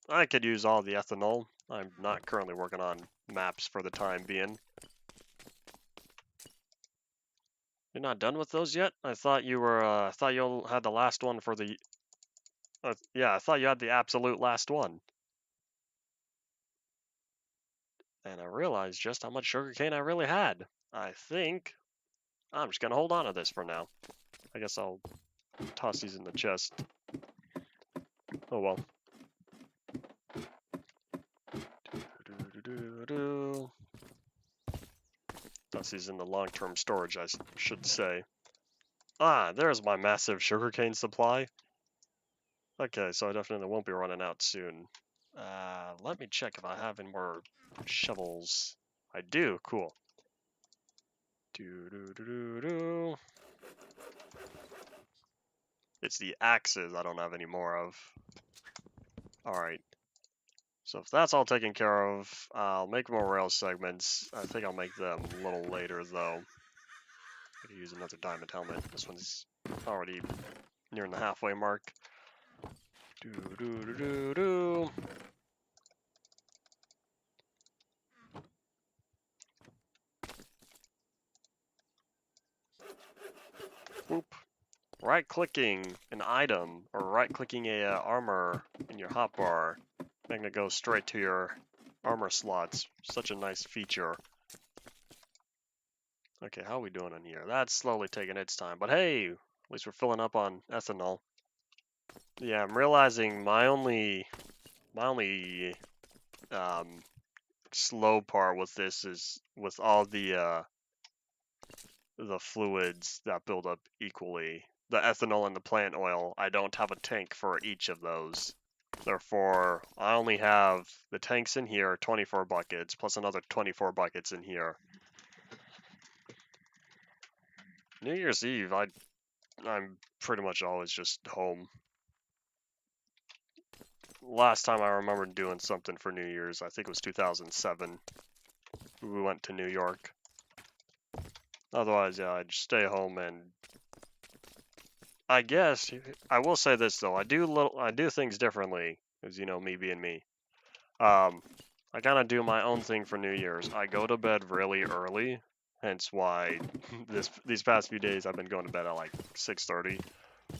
I could use all the ethanol. I'm not currently working on maps for the time being. You're not done with those yet? I thought you were, I thought you had the last one for the... yeah, I thought you had the absolute last one. And I realized just how much sugarcane I really had. I think I'm just gonna hold on to this for now. I guess I'll toss these in the chest. Oh well. Toss these in the long-term storage, I should say. Ah, there's my massive sugarcane supply. Okay, so I definitely won't be running out soon. Let me check if I have any more shovels. I do, cool. It's the axes I don't have any more of. Alright. So if that's all taken care of, I'll make more rail segments. I think I'll make them a little later, though. I could use another diamond helmet. This one's already nearing the halfway mark. Whoop. Right-clicking an item, or right-clicking a armor in your hotbar, making it go straight to your armor slots. Such a nice feature. Okay, how are we doing in here? That's slowly taking its time, but hey, at least we're filling up on ethanol. Yeah, I'm realizing my only slow part with this is with all the fluids that build up equally. The ethanol and the plant oil, I don't have a tank for each of those. Therefore, I only have the tanks in here, 24 buckets, plus another 24 buckets in here. New Year's Eve, I'm pretty much always just home. Last time I remember doing something for New Year's, I think it was 2007. We went to New York. Otherwise, yeah, I'd stay home and... I guess, I will say this though, I do things differently, as you know, me being me. I kind of do my own thing for New Year's. I go to bed really early, hence why these past few days I've been going to bed at like 6:30.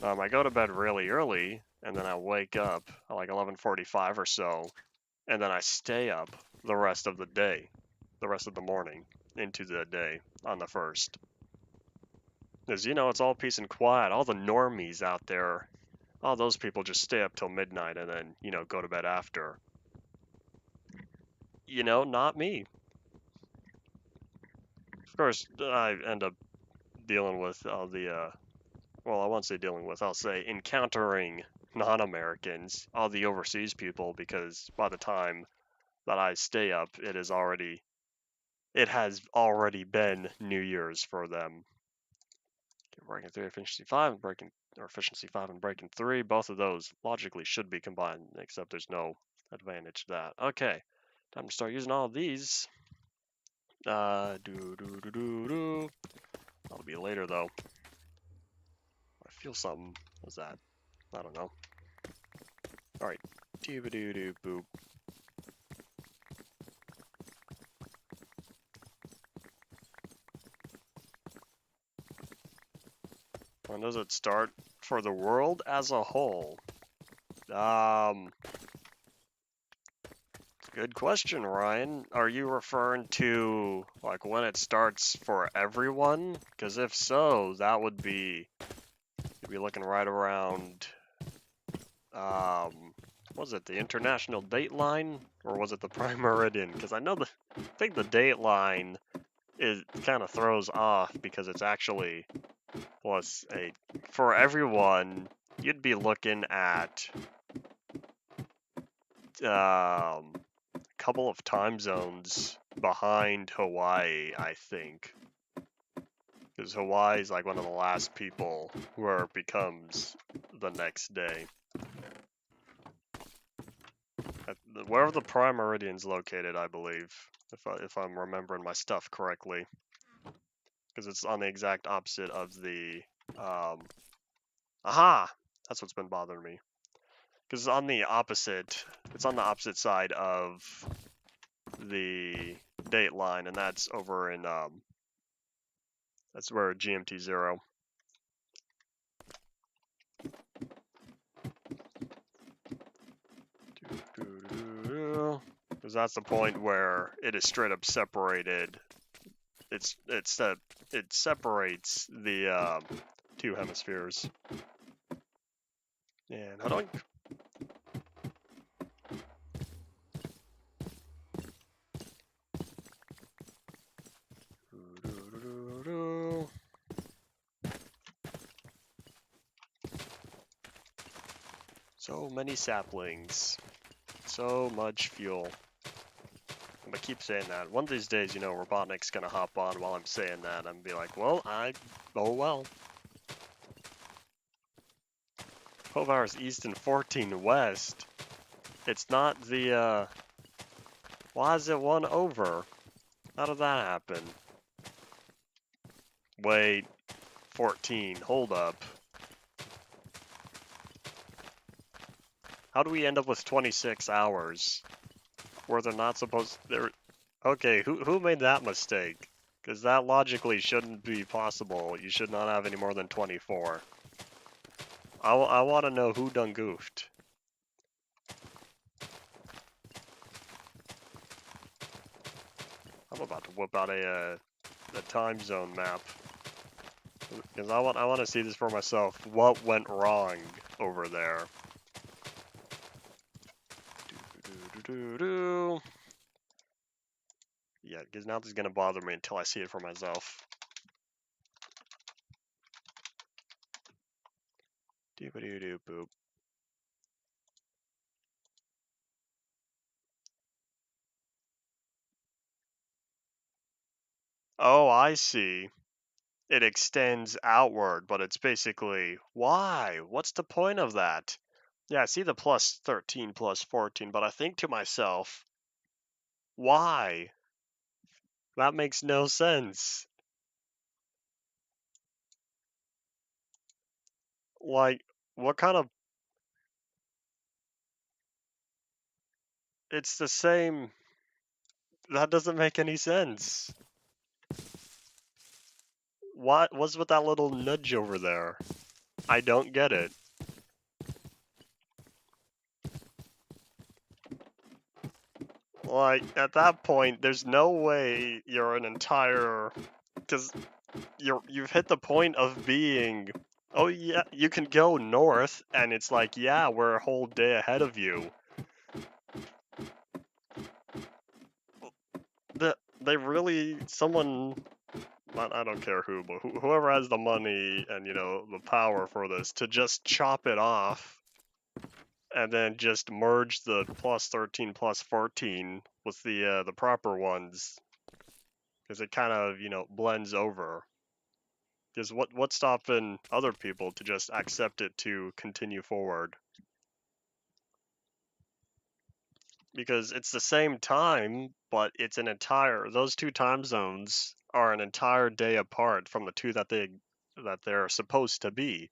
I go to bed really early, and then I wake up at like 11:45 or so, and then I stay up the rest of the day, the rest of the morning, into the day on the 1st. Because, you know, it's all peace and quiet. All the normies out there, all those people just stay up till midnight and then, you know, go to bed after. You know, not me. Of course, I end up dealing with all the, well, I won't say dealing with, I'll say encountering non-Americans, all the overseas people, because by the time that I stay up, it has already been New Year's for them. Breaking 3, efficiency 5, efficiency 5 and breaking 3, both of those logically should be combined, except there's no advantage to that. Okay, time to start using all of these. That'll be later though. I feel something. What's that? I don't know. Alright. Boop. When does it start? For the world as a whole. Good question, Ryan. Are you referring to like when it starts for everyone? Because if so, that would be you'd be looking right around was it the international date line or was it the prime meridian? Because I think the date line is kind of throws off because it's actually plus a for everyone. You'd be looking at a couple of time zones behind Hawaii, I think. Because Hawaii is like one of the last people where it becomes the next day. Wherever the prime meridian's located, I believe, if I'm remembering my stuff correctly, because it's on the exact opposite of the. Aha! That's what's been bothering me. Because it's on the opposite. It's on the opposite side of the date line, and that's over in that's where GMT 0. Because that's the point where it is straight up separated. It separates the two hemispheres. And hold on. So many saplings. So much fuel. I'm gonna keep saying that. One of these days, you know, Robotnik's gonna hop on while I'm saying that and be like, well, oh well. 12 hours east and 14 west. It's not the, why is it one over? How did that happen? Wait, 14, hold up. How do we end up with 26 hours? Where they're not supposed to... Okay, who made that mistake? Because that logically shouldn't be possible. You should not have any more than 24. I want to know who done goofed. I'm about to whip out a time zone map. Because I want to see this for myself. What went wrong over there? Yeah, because now this is going to bother me until I see it for myself. Doop-a-doo-doop-boop. Oh, I see. It extends outward, but it's basically, why? What's the point of that? Yeah, I see the plus 13, plus 14, but I think to myself, why? That makes no sense. Like, what kind of... It's the same... That doesn't make any sense. What's with that little nudge over there? I don't get it. Like, at that point, there's no way you're an entire... Because you've hit the point of being... Oh yeah, you can go north, and it's like, yeah, we're a whole day ahead of you. They really... Someone... I don't care who, but whoever has the money and, you know, the power for this, to just chop it off and then just merge the plus 13, plus 14 with the proper ones, because it kind of, you know, blends over. Because what's stopping other people to just accept it to continue forward? Because it's the same time, but it's an entire... Those two time zones are an entire day apart from the two that they're supposed to be.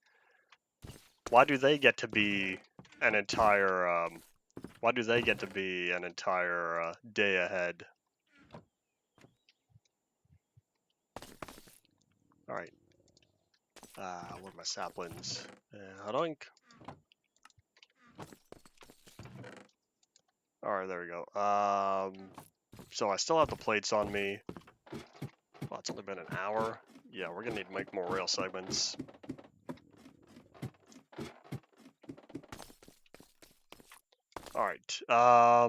Why do they get to be an entire day ahead? All right. Where are my saplings? Hadonk. Alright, there we go. So I still have the plates on me. Well, it's only been an hour. Yeah, we're gonna need to make more rail segments. Alright, yeah,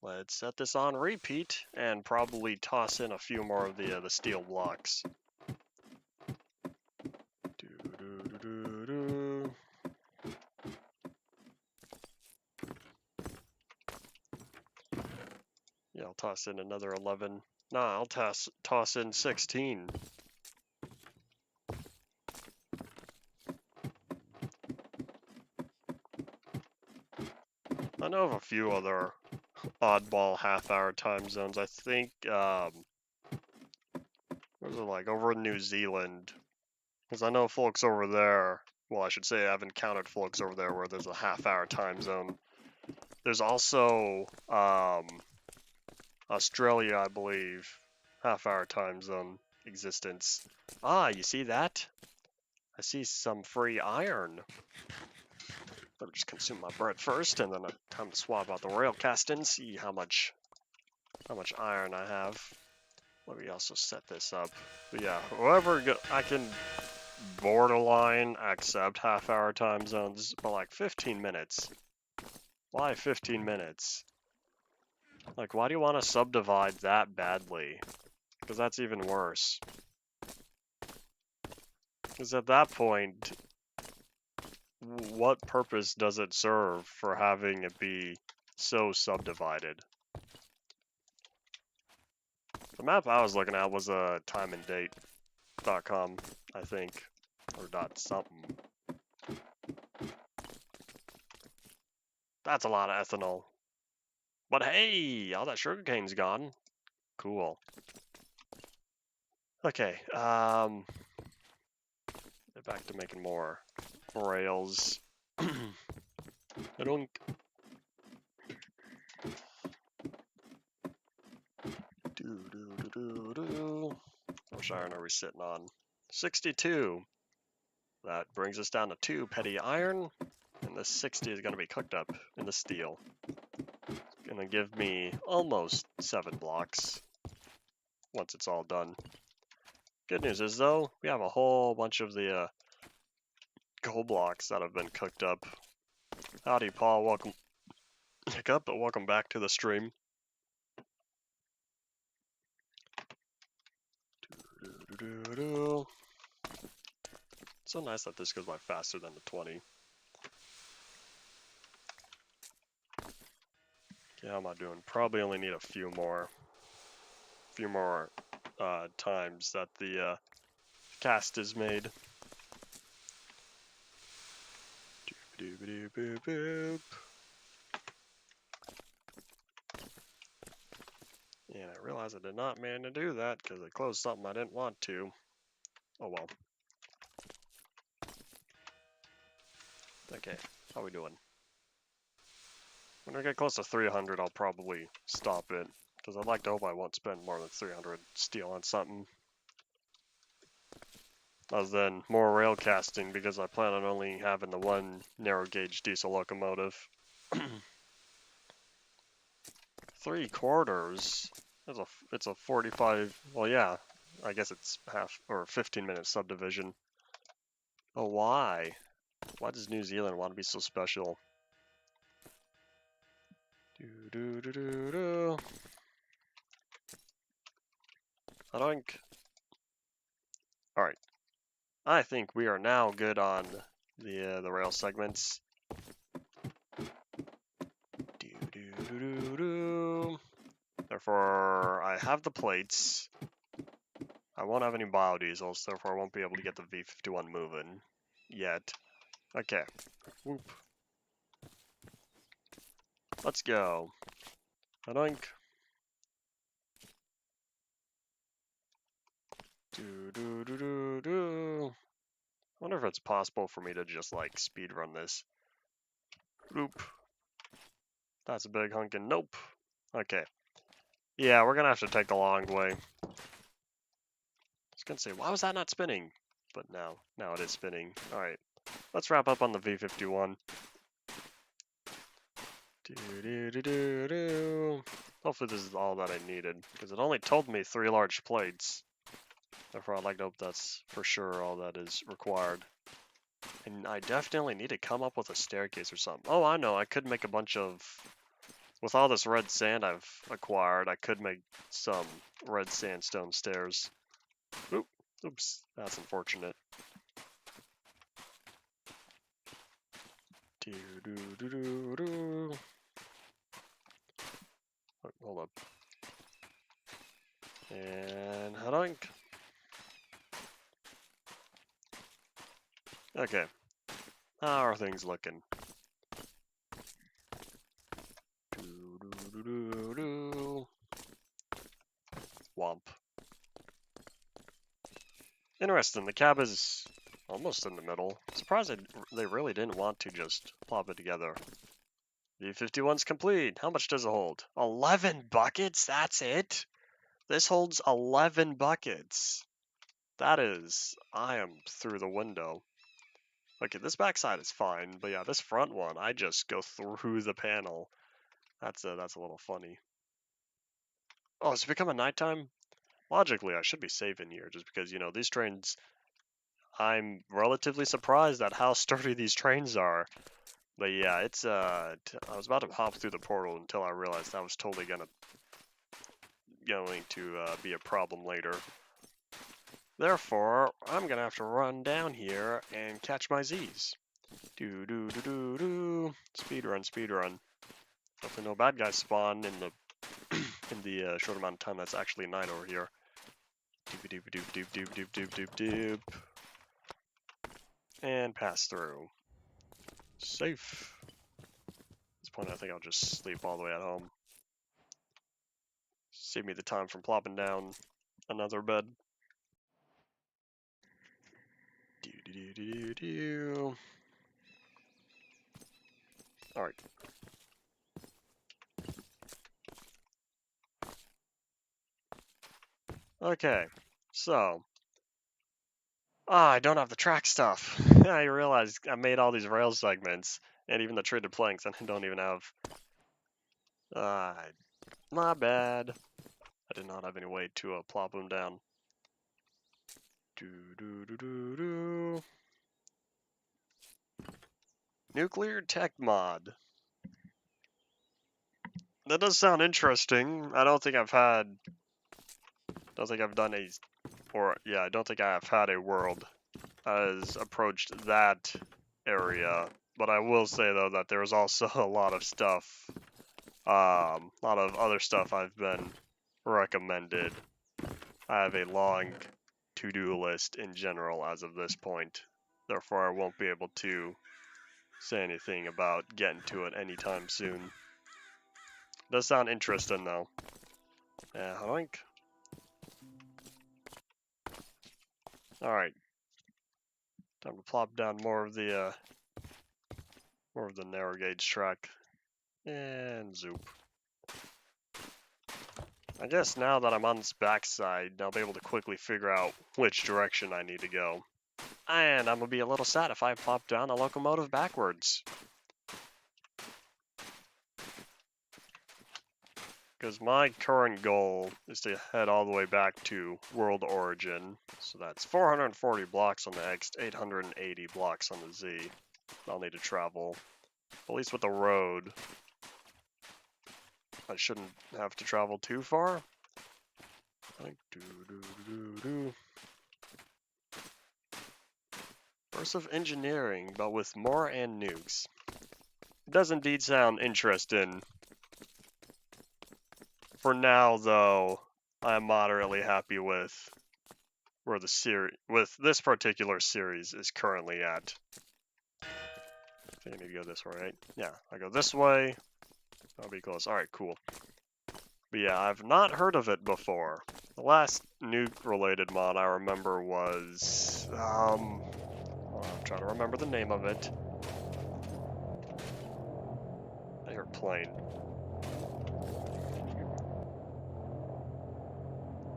let's set this on repeat and probably toss in a few more of the steel blocks. Doo-doo-doo-doo-doo. Yeah, I'll toss in another 11. Nah, I'll toss in 16. I know of a few other oddball half-hour time zones. I think, was it like over in New Zealand? Because I know folks over there, well, I should say I haven't encountered folks over there where there's a half-hour time zone. There's also, Australia, I believe, half-hour time zone existence. Ah, you see that? I see some free iron. Let me just consume my bread first, and then time to swap out the rail cast and see how much iron I have. Let me also set this up. But yeah, I can borderline accept half-hour time zones, but like 15 minutes. Why 15 minutes? Like, why do you want to subdivide that badly? Because that's even worse. Because at that point, what purpose does it serve for having it be so subdivided? The map I was looking at was timeanddate.com, I think, or dot something. That's a lot of ethanol. But hey, all that sugarcane's gone. Cool. Okay, get back to making more rails. I don't. How much iron are we sitting on? 62. That brings us down to 2 petty iron, and this 60 is going to be cooked up in the steel. It's going to give me almost 7 blocks once it's all done. Good news is, though, we have a whole bunch of the gold blocks that have been cooked up. Howdy, Paul. Welcome. Hiccup, but welcome back to the stream. It's so nice that this goes by faster than the 20. Okay, how am I doing? Probably only need a few more times that the cast is made. Boop. And I realized I did not mean to do that because I closed something I didn't want to. Oh well. Okay, how we doing? When I get close to 300, I'll probably stop it, because I'd like to hope I won't spend more than 300 steel on something. Other than more rail casting, because I plan on only having the one narrow gauge diesel locomotive. 3/4. It's a 45. Well, yeah, I guess it's half or 15-minute subdivision. Oh, why? Why does New Zealand want to be so special? I think. All right. I think we are now good on the rail segments. Therefore, I have the plates. I won't have any biodiesels, therefore I won't be able to get the V51 moving yet. Okay. Whoop. Let's go. Adoink. I wonder if it's possible for me to just like speedrun this. Oop. That's a big hunkin' nope. Okay. Yeah, we're gonna have to take the long way. I was gonna say, why was that not spinning? But now it is spinning. Alright. Let's wrap up on the V51. Hopefully this is all that I needed, because it only told me 3 large plates. Therefore, I'd like to hope that's for sure all that is required. And I definitely need to come up with a staircase or something. Oh, I know, I could make a bunch of... With all this red sand I've acquired, I could make some red sandstone stairs. Oops, that's unfortunate. Hold up. And hadonk. Okay. How are things looking? Womp. Interesting, the cab is almost in the middle. Surprised they really didn't want to just plop it together. The E51's complete. How much does it hold? 11 buckets? That's it? This holds 11 buckets. That is... I am through the window. Okay, this backside is fine, but yeah, this front one, I just go through the panel. That's a little funny. Oh, it's becoming nighttime? Logically, I should be safe in here, just because, you know, these trains... I'm relatively surprised at how sturdy these trains are. But yeah, it's, I was about to hop through the portal until I realized that was totally going to be a problem later. Therefore, I'm going to have to run down here and catch my Z's. Speed run. Hopefully no bad guys spawn in the short amount of time that's actually night over here. Doop. And pass through. Safe. At this point, I think I'll just sleep all the way at home. Save me the time from plopping down another bed. Alright. Okay, so... I don't have the track stuff. I realized I made all these rail segments, and even the traded planks, and I don't even have... my bad. I did not have any way to plop them down. Nuclear tech mod. That does sound interesting. I don't think I've done a... I don't think I have had a world has approached that area. But I will say, though, that there's also a lot of stuff, a lot of other stuff I've been recommended. I have a long to-do list in general as of this point. Therefore, I won't be able to say anything about getting to it anytime soon. Does sound interesting, though. Yeah, hoink. Alright. Time to plop down more of the narrow gauge track. And zoop. I guess now that I'm on this backside, I'll be able to quickly figure out which direction I need to go. And I'm going to be a little sad if I plop down a locomotive backwards. Because my current goal is to head all the way back to World Origin. So that's 440 blocks on the X, 880 blocks on the Z. I'll need to travel, at least with the road. I shouldn't have to travel too far. Like, Burst of engineering, but with more and nukes. It does indeed sound interesting. For now, though, I'm moderately happy with where this particular series is currently at. I think I need to go this way, right? Yeah, I go this way. That'll be close. Alright, cool. But yeah, I've not heard of it before. The last nuke-related mod I remember was... I'm trying to remember the name of it. I hear plane.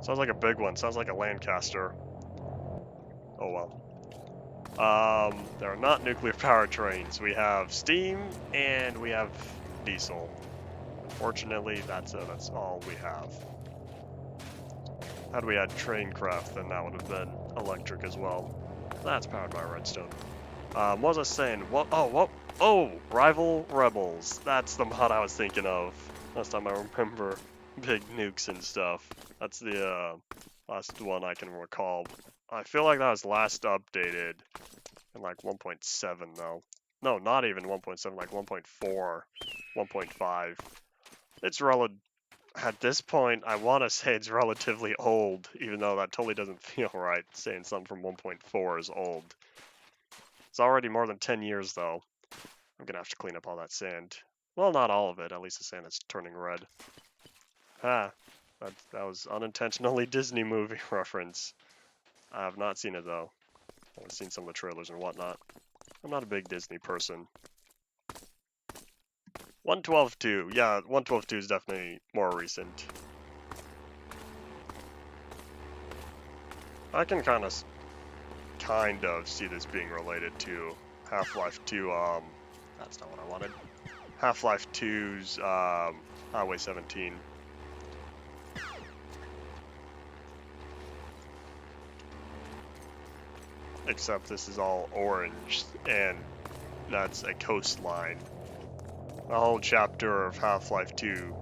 Sounds like a big one. Sounds like a Lancaster. Oh well. There are not nuclear power trains. We have steam, and we have diesel. Unfortunately, that's all we have. Had we had train craft, then that would have been electric as well. That's powered by redstone. What was I saying? What? Oh, Rival Rebels. That's the mod I was thinking of. Last time I remember big nukes and stuff. That's the last one I can recall. I feel like that was last updated in like 1.7 though. No, not even 1.7, like 1.4, 1.5. It's at this point, I want to say it's relatively old, even though that totally doesn't feel right, saying something from 1.4 is old. It's already more than 10 years, though. I'm going to have to clean up all that sand. Well, not all of it, at least the sand that's turning red. That was unintentionally Disney movie reference. I have not seen it, though. I've seen some of the trailers and whatnot. I'm not a big Disney person. 112.2. Yeah, 112.2 is definitely more recent. I can kind of see this being related to Half-Life 2, that's not what I wanted. Half-Life 2's, Highway 17. Except this is all orange, and that's a coastline. The whole chapter of Half-Life 2,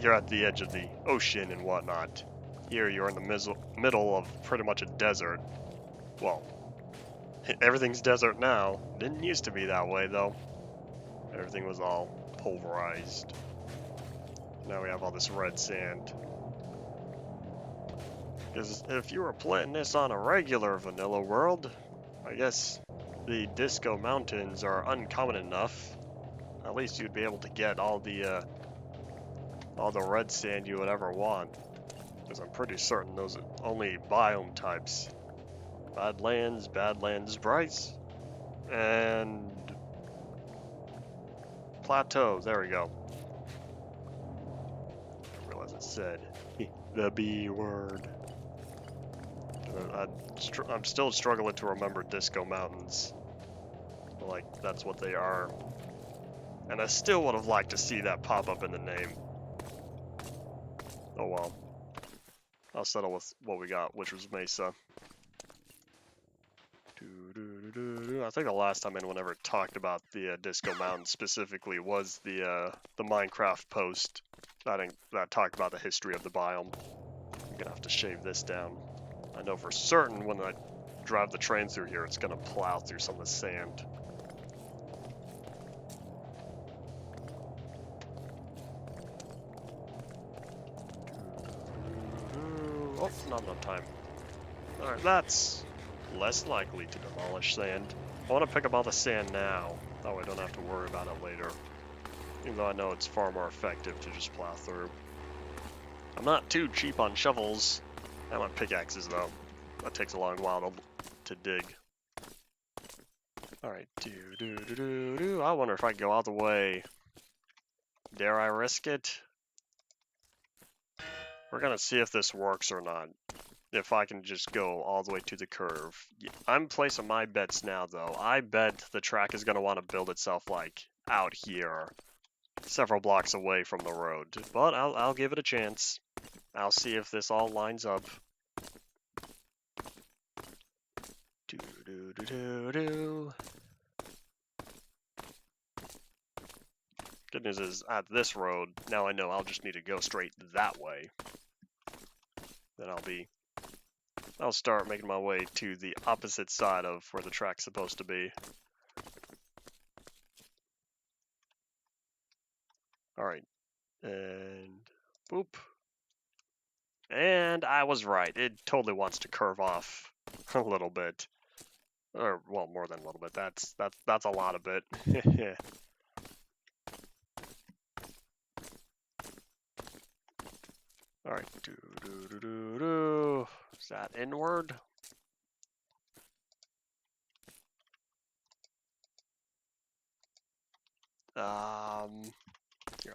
you're at the edge of the ocean and whatnot. Here you're in the middle of pretty much a desert. Well, everything's desert now. Didn't used to be that way, though. Everything was all pulverized. Now we have all this red sand. Because if you were playing this on a regular vanilla world, I guess the Disco Mountains are uncommon enough. At least you'd be able to get all the red sand you would ever want. Because I'm pretty certain those are only biome types. Badlands, Bryce, and Plateau. There we go. I realize it said the B word. I'm still struggling to remember Disco Mountains. Like, that's what they are. And I still would have liked to see that pop up in the name. Oh well. I'll settle with what we got, which was Mesa. I think the last time anyone ever talked about the Disco Mountain specifically was the Minecraft post that talked about the history of the biome. I'm gonna have to shave this down. I know for certain when I drive the train through here, it's gonna plow through some of the sand. Oh, not enough time. Alright, that's less likely to demolish sand. I want to pick up all the sand now. That way I don't have to worry about it later. Even though I know it's far more effective to just plow through. I'm not too cheap on shovels. I want pickaxes though. That takes a long while to dig. Alright, I wonder if I go all the way. Dare I risk it? We're gonna see if this works or not. If I can just go all the way to the curve. I'm placing my bets now, though. I bet the track is gonna want to build itself, like, out here. Several blocks away from the road. But I'll give it a chance. I'll see if this all lines up. Good news is, at this road, now I know I'll just need to go straight that way. Then I'll start making my way to the opposite side of where the track's supposed to be. Alright. And boop. And I was right. It totally wants to curve off a little bit. Or, well, more than a little bit. That's a lot of it. Alright. Is that inward? Here, I'll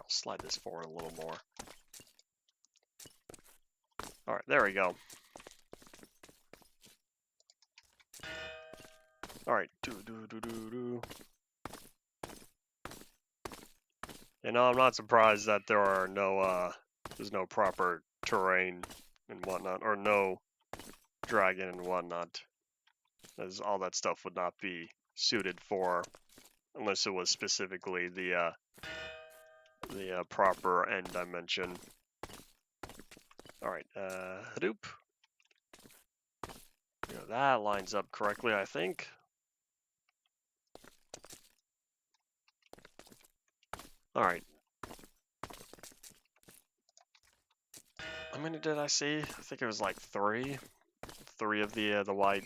slide this forward a little more. Alright, there we go. Alright, You know, I'm not surprised that there are no, there's no proper terrain and whatnot, or no dragon and whatnot, as all that stuff would not be suited for, unless it was specifically the proper end dimension. Alright, Hadoop. You know, that lines up correctly, I think. Alright. How many did I see? I think it was like 3. 3 of the white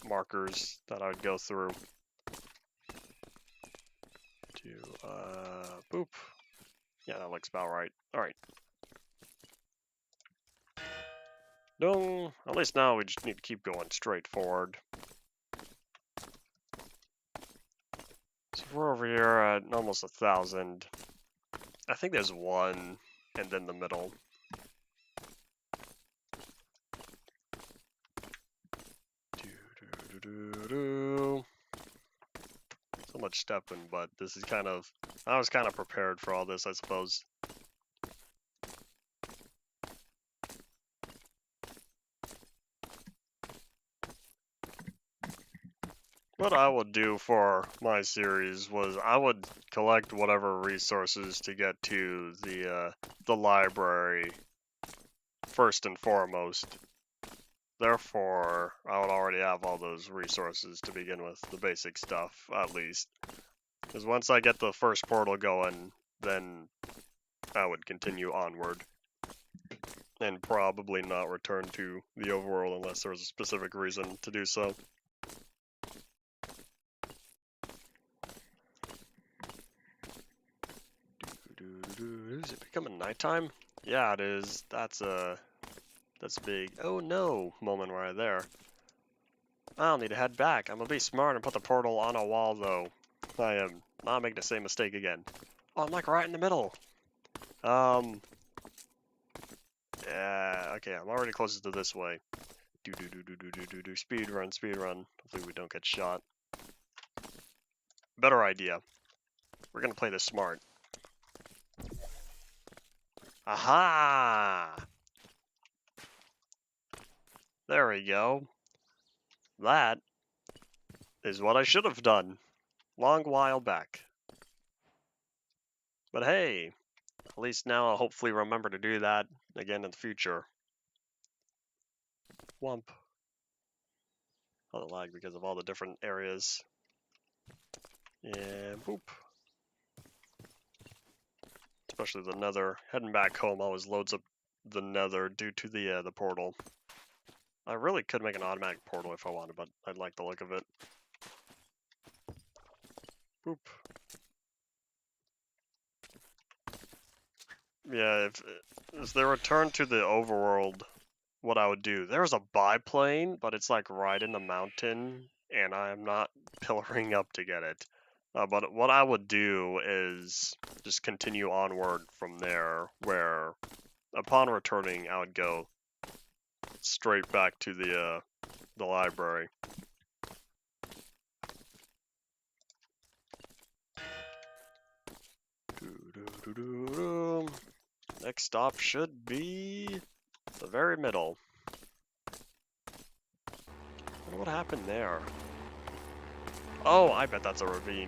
markers that I would go through. Boop. Yeah, that looks about right. Alright. No, at least now we just need to keep going straight forward. So we're over here at almost 1,000. I think there's 1, and then the middle. So much stepping, but this is kind of... I was kind of prepared for all this, I suppose. What I would do for my series was I would collect whatever resources to get to the library first and foremost. Therefore, I would already have all those resources to begin with, the basic stuff, at least. Because once I get the first portal going, then I would continue onward. And probably not return to the overworld unless there was a specific reason to do so. Is it becoming nighttime? Yeah, it is. That's big. Oh no, moment right there. I'll need to head back. I'm gonna be smart and put the portal on a wall though. I am not making the same mistake again. Oh, I'm like right in the middle. Yeah, okay, I'm already closest to this way. Speed run, speed run. Hopefully we don't get shot. Better idea. We're gonna play this smart. Aha! There we go. That is what I should have done long while back. But hey, at least now I'll hopefully remember to do that again in the future. Whomp. Oh, the lag because of all the different areas. And boop. Especially the nether. Heading back home always loads up the nether due to the portal. I really could make an automatic portal if I wanted, but I'd like the look of it. Boop. Yeah, if they return to the overworld, what I would do, there's a biplane, but it's like right in the mountain, and I'm not pillaring up to get it. But what I would do is just continue onward from there, where upon returning, I would go straight back to the library. Next stop should be the very middle. I wonder what happened there. Oh, I bet that's a ravine.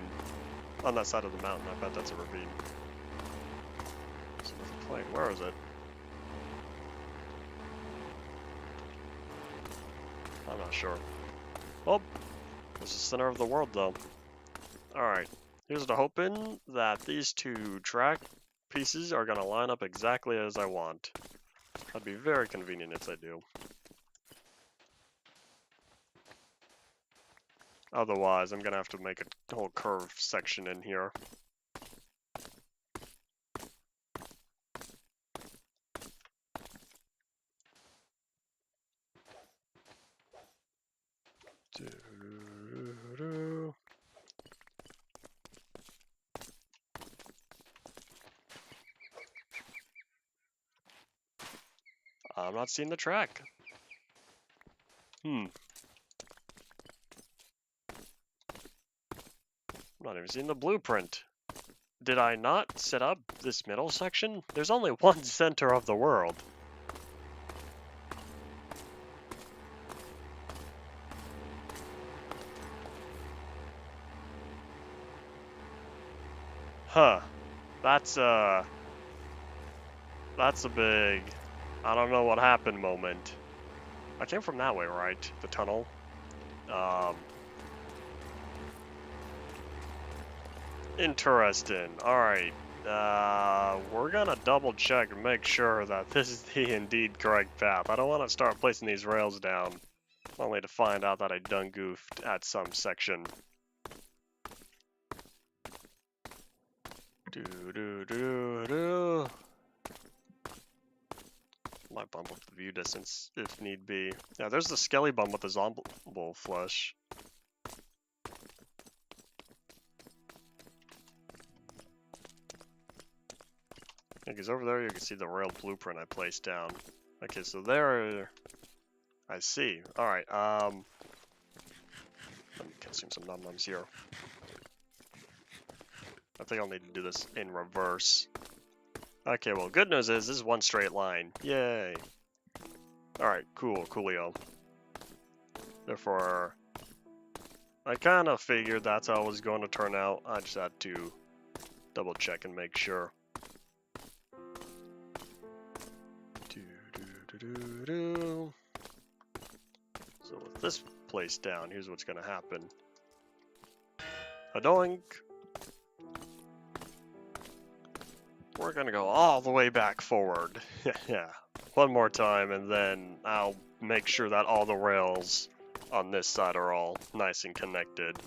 On that side of the mountain, I bet that's a ravine. So there's a plane. Where is it? I'm not sure. Oh, this is the center of the world, though. Alright, here's to hoping that these 2 track pieces are going to line up exactly as I want. That'd be very convenient if they do. Otherwise, I'm going to have to make a whole curved section in here. I'm not seeing the track. I'm not even seeing the blueprint. Did I not set up this middle section? There's only one center of the world. Huh. That's a big, I don't know what happened moment. I came from that way, right? The tunnel. Interesting. Alright. We're gonna double check and make sure that this is the indeed correct path. I don't want to start placing these rails down, only to find out that I done goofed at some section. Do. Might bump up the view distance if need be. Yeah, there's the skelly bum with the zombie flush. Yeah, because over there you can see the rail blueprint I placed down. Okay, so there, I see. Alright, let me consume some num-nums here. I think I'll need to do this in reverse. Okay, well, good news is this is one straight line. Yay. Alright, coolio. Therefore, I kind of figured that's how it was going to turn out. I just had to double check and make sure. So with this placed down, here's what's going to happen. Adoink. We're going to go all the way back forward. Yeah, one more time, and then I'll make sure that all the rails on this side are all nice and connected.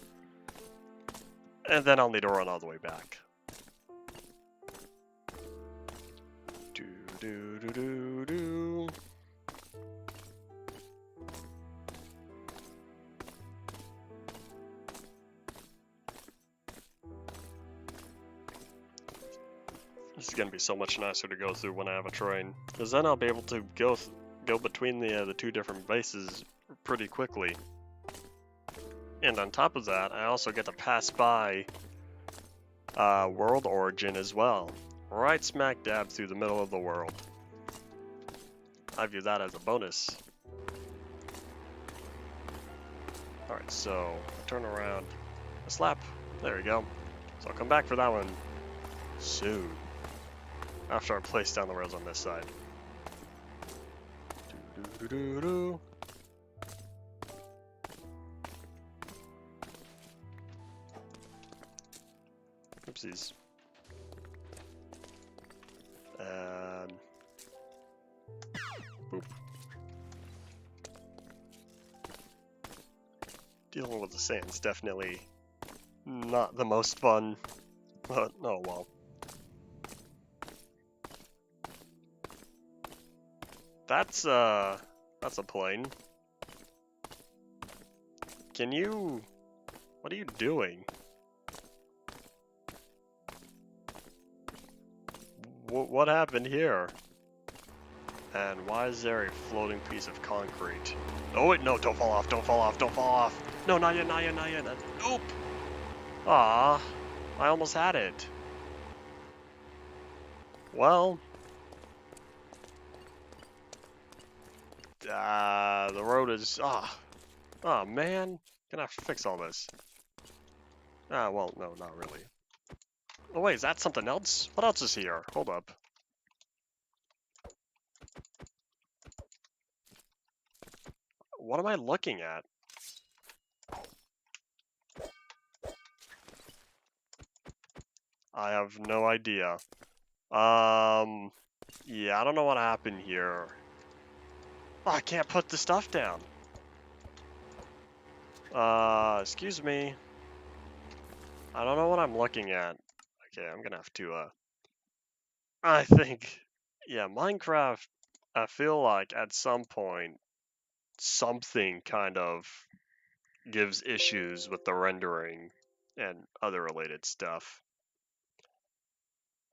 And then I'll need to run all the way back. Do. This is going to be so much nicer to go through when I have a train, because then I'll be able to go between the two different bases pretty quickly. And on top of that, I also get to pass by World Origin as well, right smack dab through the middle of the world. I view that as a bonus. Alright, so turn around, a slap, there we go. So I'll come back for that one soon, after I place down the rails on this side. Oopsies. Boop. Dealing with the sand's definitely not the most fun, but oh well. That's a plane. Can you... What are you doing? What happened here? And why is there a floating piece of concrete? Oh wait, no, don't fall off, don't fall off, don't fall off. No, not yet. Nope. Ah, I almost had it. Well. The road is, oh man. Gonna have to fix all this. Well, no, not really. Oh wait, is that something else? What else is here? Hold up. What am I looking at? I have no idea. Yeah, I don't know what happened here. Oh, I can't put the stuff down. Excuse me. I don't know what I'm looking at. Okay, I'm gonna have to, I think, yeah, Minecraft, I feel like at some point, something kind of gives issues with the rendering and other related stuff.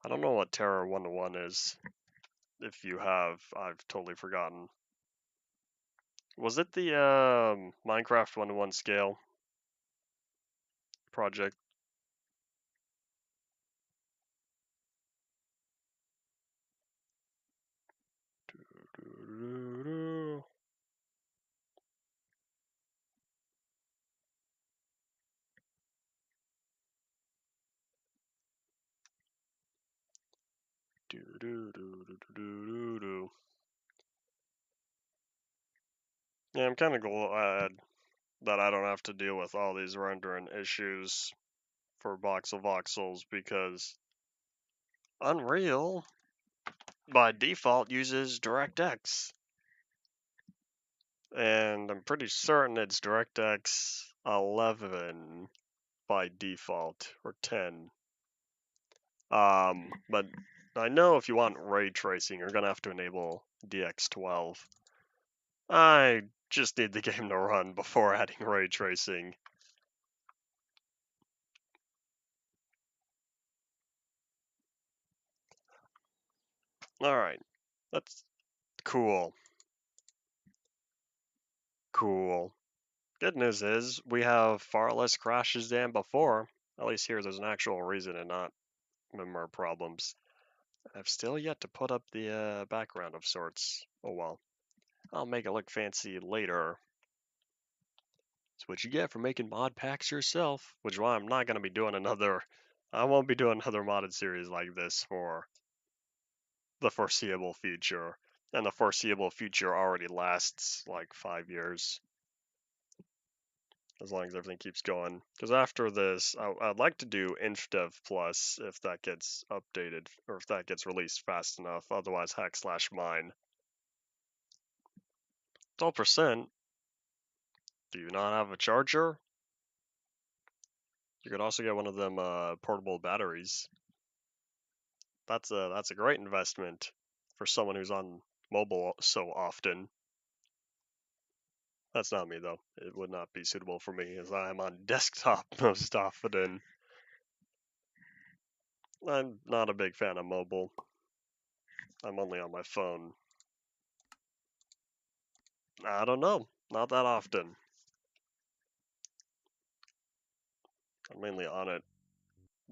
I don't know what Terror 101 is. If you have, I've totally forgotten. Was it the Minecraft 101 scale project? Yeah, I'm kind of glad that I don't have to deal with all these rendering issues for voxel voxels, because Unreal by default uses DirectX, and I'm pretty certain it's DirectX 11 by default, or 10. But I know if you want ray tracing, you're gonna have to enable DX12. I just need the game to run before adding ray tracing. Alright, that's cool. Cool. Good news is, we have far less crashes than before. At least here there's an actual reason and not memory problems. I've still yet to put up the background of sorts. Oh well. I'll make it look fancy later. It's what you get for making mod packs yourself, which is why I'm not going to be doing I won't be doing another modded series like this for the foreseeable future. And the foreseeable future already lasts like 5 years, as long as everything keeps going. Because after this, I'd like to do InfDev Plus if that gets updated, or if that gets released fast enough. Otherwise, hack/mine. 12%? Do you not have a charger? You could also get one of them portable batteries. That's a great investment for someone who's on mobile so often. That's not me though. It would not be suitable for me, as I am on desktop most often. I'm not a big fan of mobile. I'm only on my phone. I don't know. Not that often. I'm mainly on it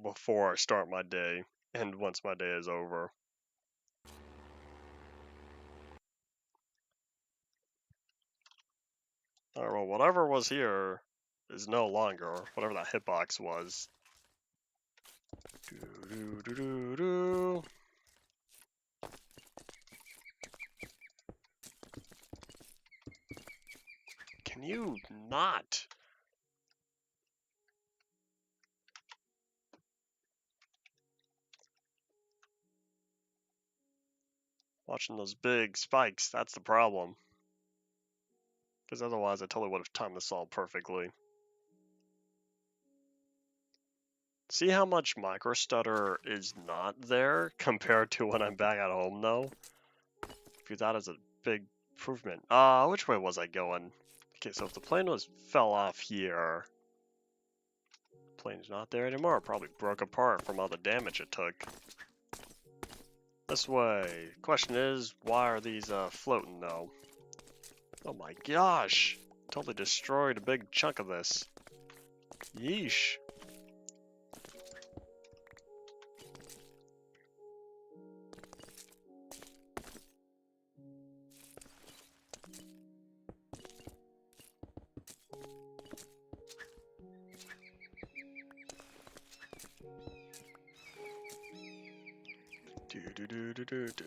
before I start my day, and once my day is over. Alright, well, whatever was here is no longer. Whatever that hitbox was. Do-do-do-do-do. Can you not? Watching those big spikes, that's the problem. Because otherwise I totally would have timed this all perfectly. See how much micro stutter is not there compared to when I'm back at home though? View that as a big improvement. Which way was I going? Okay, so if the plane fell off here, the plane's not there anymore. It probably broke apart from all the damage it took. This way. Question is, why are these floating though? Oh my gosh! Totally destroyed a big chunk of this. Yeesh.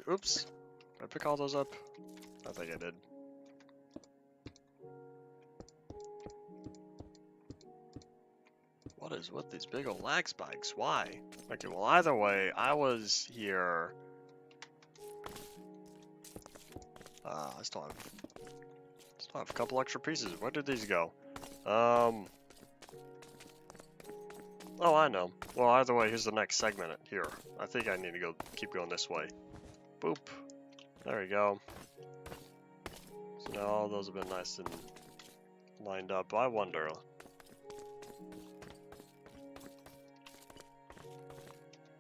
Oops. Did I pick all those up? I think I did. What is with these big old lag spikes? Why? Okay, well either way, I was here. I still have a couple extra pieces. Where did these go? Oh, I know. Well, either way, here's the next segment here. I think I need to keep going this way. Boop. There we go. So now all those have been nice and lined up. I wonder.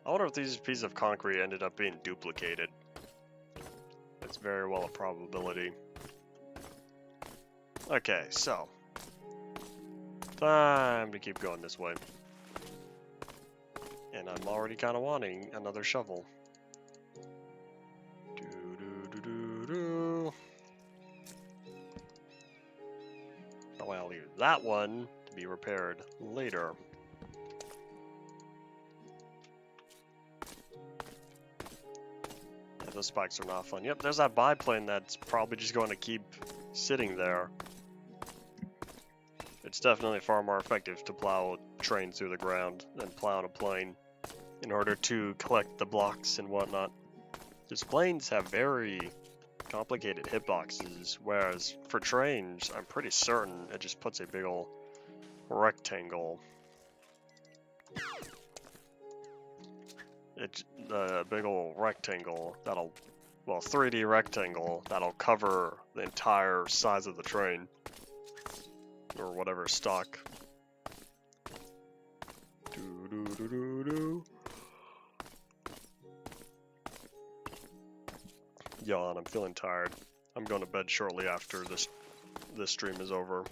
I wonder if these pieces of concrete ended up being duplicated. It's very well a probability. Okay, so. Time to keep going this way. And I'm already kind of wanting another shovel. That way I'll leave that one to be repaired later. those spikes are not fun. Yep, there's that biplane that's probably just going to keep sitting there. It's definitely far more effective to plow a train through the ground than plowing a plane in order to collect the blocks and whatnot. These planes have very complicated hitboxes, whereas for trains, I'm pretty certain it just puts a big ol' rectangle. It's a big ol' rectangle that'll, well, 3D rectangle that'll cover the entire size of the train. Or whatever stock. Yawn, I'm feeling tired. I'm going to bed shortly after this stream is over.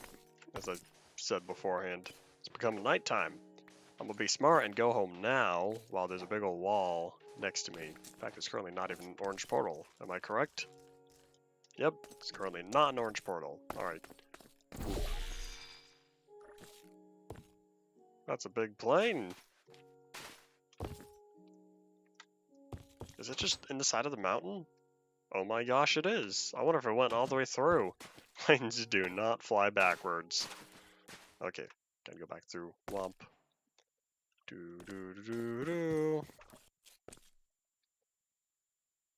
As I said beforehand, it's becoming nighttime. I'm gonna be smart and go home now while there's a big old wall next to me. In fact, it's currently not even an orange portal. Am I correct? Yep, it's currently not an orange portal. Alright. That's a big plane. Is it just in the side of the mountain? Oh my gosh, it is. I wonder if it went all the way through. Planes do not fly backwards. Okay, gotta go back through. Womp.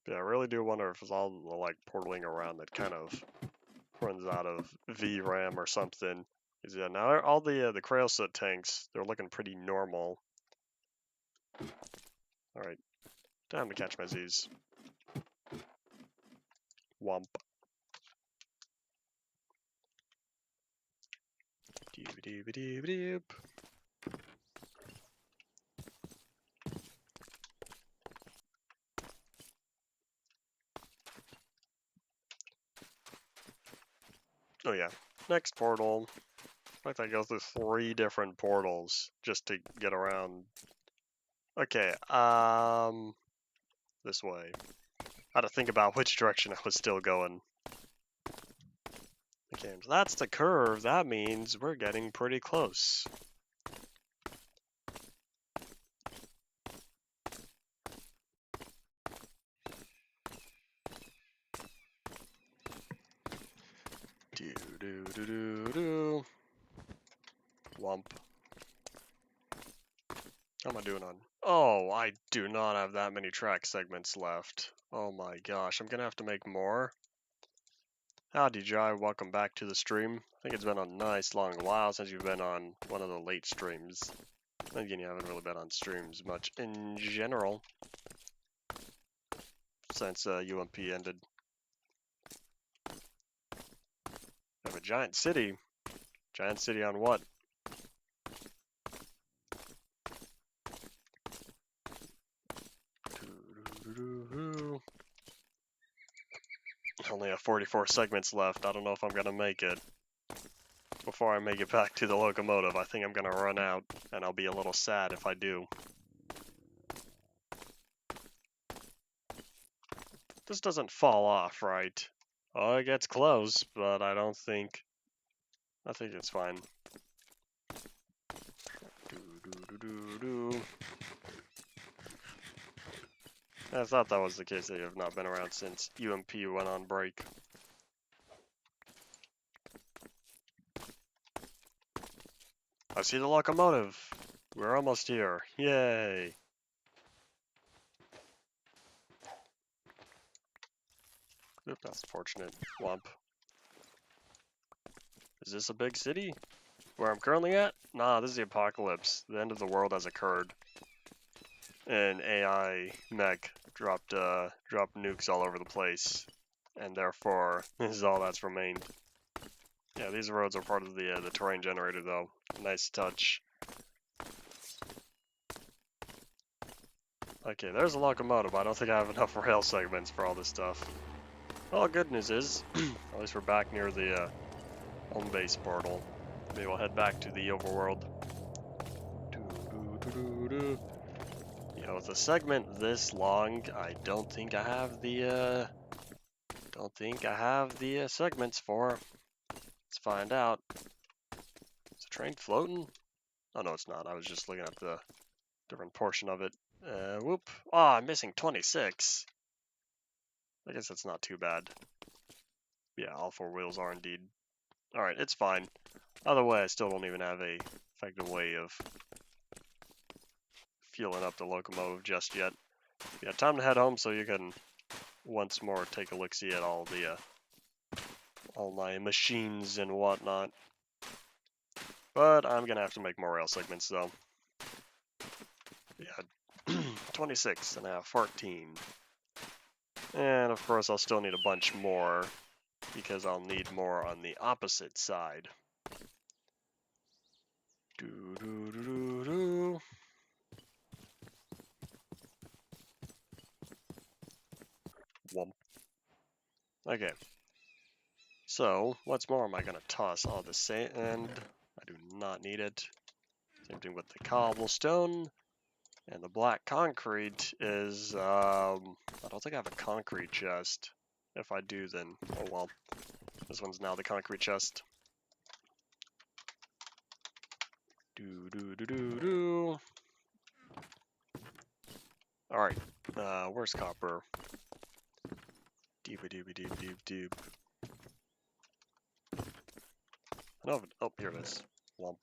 Yeah, I really do wonder if it's all the like portaling around that kind of runs out of VRAM or something. Cause yeah, now all the Crailsoot tanks, they're looking pretty normal. All right, time to catch my Z's. Womp. Doop-a-doop-a-doop-a-doop. Oh yeah, next portal. In fact, I go through 3 different portals just to get around. Okay, this way. I had to think about which direction I was still going. Okay, so that's the curve. That means we're getting pretty close. Do. Wump. How am I doing on? Oh, I do not have that many track segments left. Oh my gosh, I'm gonna have to make more. Howdy, Jai. Welcome back to the stream. I think it's been a nice long while since you've been on one of the late streams. Again, you haven't really been on streams much in general since UMP ended. I have a giant city. Giant city on what? Only have 44 segments left. I don't know if I'm gonna make it. Before I make it back to the locomotive, I think I'm gonna run out, and I'll be a little sad if I do. This doesn't fall off, right? Oh, it gets close, but I think it's fine. I thought that was the case that you have not been around since UMP went on break. I see the locomotive. We're almost here. Yay. Oop, that's fortunate. Womp. Is this a big city? Where I'm currently at? Nah, this is the apocalypse. The end of the world has occurred. An AI mech dropped nukes all over the place. And therefore, this is all that's remained. Yeah, these roads are part of the terrain generator, though. Nice touch. Okay, there's a locomotive. I don't think I have enough rail segments for all this stuff. Well, good news is, at least we're back near the home base portal. Maybe we'll head back to the overworld. You know, with a segment this long, I don't think I have the segments for. Let's find out. Is the train floating? Oh no, it's not. I was just looking at the different portion of it. Whoop. Oh, I'm missing 26. I guess that's not too bad. Yeah, all four wheels are indeed. Alright, it's fine. Either way, I still don't even have a effective way of fueling up the locomotive just yet. Yeah, time to head home so you can once more take a look-see at all the all my machines and whatnot. But I'm gonna have to make more rail segments though. Yeah, 26 and I have 14. And of course I'll still need a bunch more because I'll need more on the opposite side. Do. Womp. Okay. So, what's more am I going to toss? All the sand. I do not need it. Same thing with the cobblestone. And the black concrete is, I don't think I have a concrete chest. If I do, then, oh well. This one's now the concrete chest. Do. Alright, where's copper? Deep. Oh, here it is. Womp.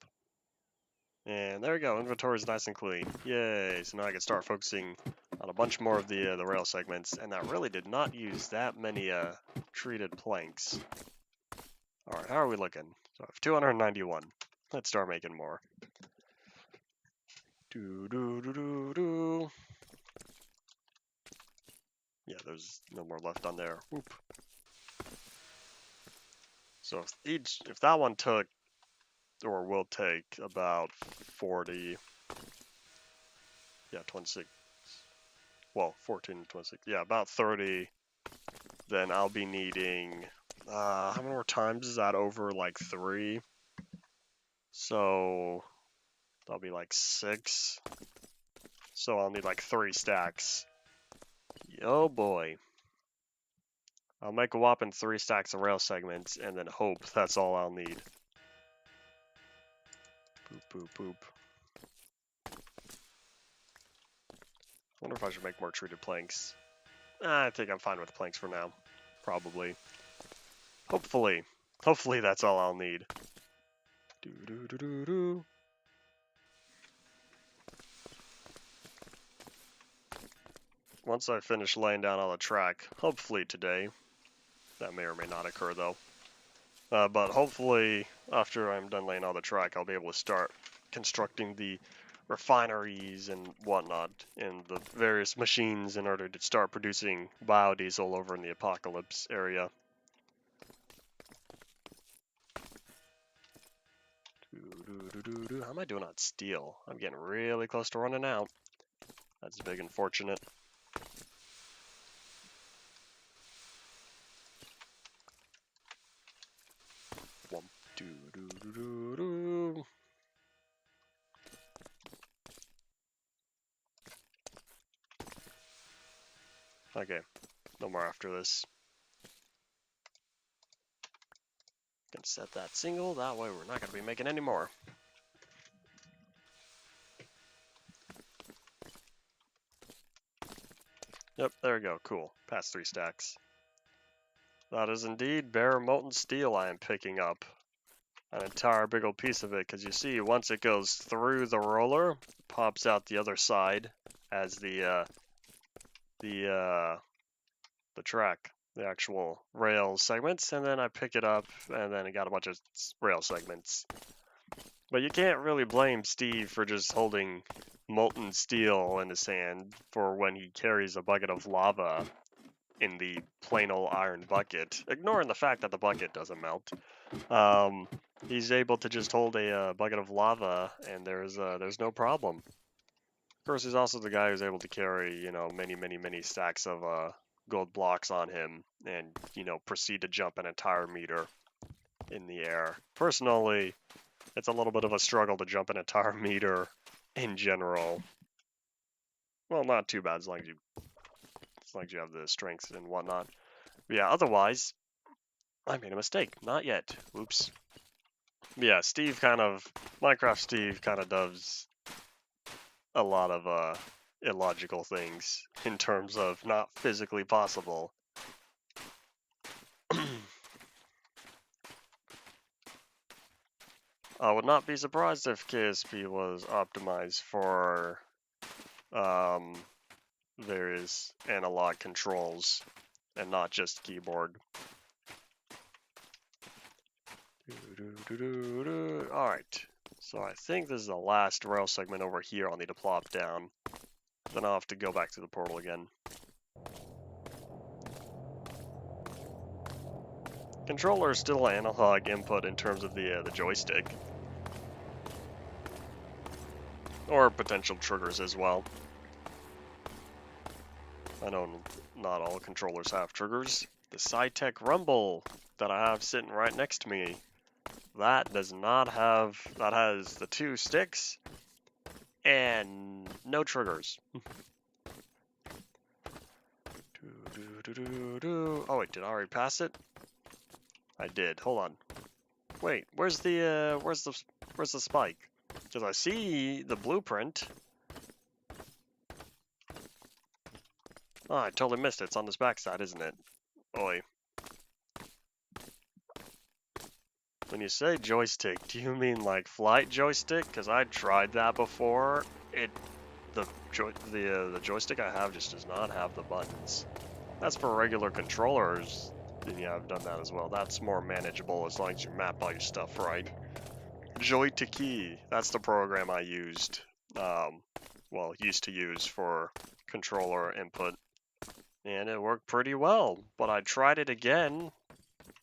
And there we go, inventory's nice and clean. Yay, so now I can start focusing on a bunch more of the rail segments, and that really did not use that many treated planks. Alright, how are we looking? So I have 291. Let's start making more. Do. Yeah, there's no more left on there. Whoop. So if that one took, or will take about 40, yeah, 26, well, 14, 26, yeah, about 30, then I'll be needing, how many more times is that over, like 3? So, that'll be like 6. So I'll need like 3 stacks. Oh boy. I'll make a whopping 3 stacks of rail segments, and then hope that's all I'll need. Poop. Wonder if I should make more treated planks. I think I'm fine with planks for now. Probably. Hopefully that's all I'll need. Do. Once I finish laying down all the track, hopefully today, that may or may not occur though, but hopefully after I'm done laying all the track, I'll be able to start constructing the refineries and whatnot and the various machines in order to start producing biodiesel over in the apocalypse area. How am I doing on steel? I'm getting really close to running out. That's big and fortunate. Do. Okay, no more after this. Can set that single, that way we're not going to be making any more. Yep, there we go, cool. Past 3 stacks. That is indeed bare molten steel I am picking up. An entire big old piece of it, because you see, once it goes through the roller, it pops out the other side as the track, the actual rail segments, and then I pick it up, and then I got a bunch of rail segments. But you can't really blame Steve for just holding molten steel in his hand for when he carries a bucket of lava in the plain old iron bucket, ignoring the fact that the bucket doesn't melt. He's able to just hold a bucket of lava, and there's no problem. Of course, he's also the guy who's able to carry, you know, many stacks of gold blocks on him, and, you know, proceed to jump an entire meter in the air. Personally, it's a little bit of a struggle to jump an entire meter in general. Well, not too bad as long as you have the strength and whatnot. But yeah, otherwise, I made a mistake. Not yet. Oops. Yeah, Minecraft Steve kind of does a lot of illogical things in terms of not physically possible. I would not be surprised if KSP was optimized for various analog controls and not just keyboard. Alright, so I think this is the last rail segment over here I'll need to plop down. Then I'll have to go back to the portal again. Controller is still analog input in terms of the joystick. Or potential triggers as well. I know not all controllers have triggers. The SciTech Rumble that I have sitting right next to me, that does not have, that has the 2 sticks and no triggers. Oh wait, did I already pass it? I did. Hold on. Wait, where's the spike? Because I see the blueprint. Oh, I totally missed it. It's on this backside, isn't it? Oi. When you say joystick, do you mean like flight joystick? Because I tried that before. The joystick I have just does not have the buttons. That's for regular controllers. Then yeah, I've done that as well. That's more manageable as long as you map all your stuff right. Joy2Key, that's the program I used. Well, used to use for controller input. And it worked pretty well. But I tried it again,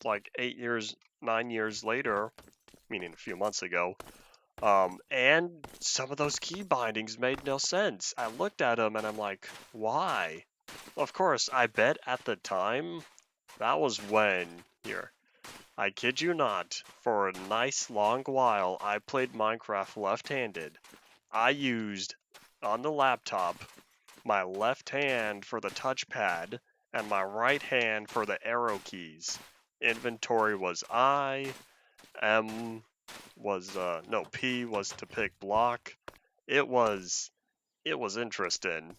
like 9 years later, meaning a few months ago. And some of those key bindings made no sense. I looked at them and I'm like, why? Well, of course, I bet at the time, that was when, here, I kid you not, for a nice long while, I played Minecraft left-handed. I used, on the laptop, my left hand for the touchpad and my right hand for the arrow keys. Inventory was I, M was, no, P was to pick block. It was interesting.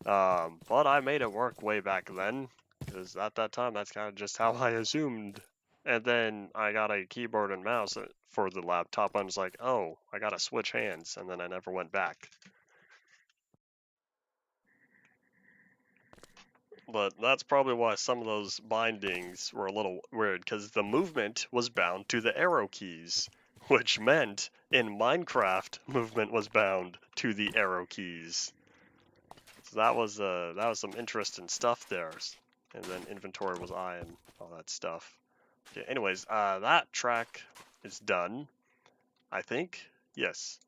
But I made it work way back then, because at that time, that's kind of just how I assumed. And then I got a keyboard and mouse for the laptop, and I was like, oh, I gotta switch hands, and then I never went back. But that's probably why some of those bindings were a little weird, because the movement was bound to the arrow keys, which meant in Minecraft, movement was bound to the arrow keys. So that was some interesting stuff there. And then inventory was I and all that stuff. Okay, anyways, that track is done, I think. Yes.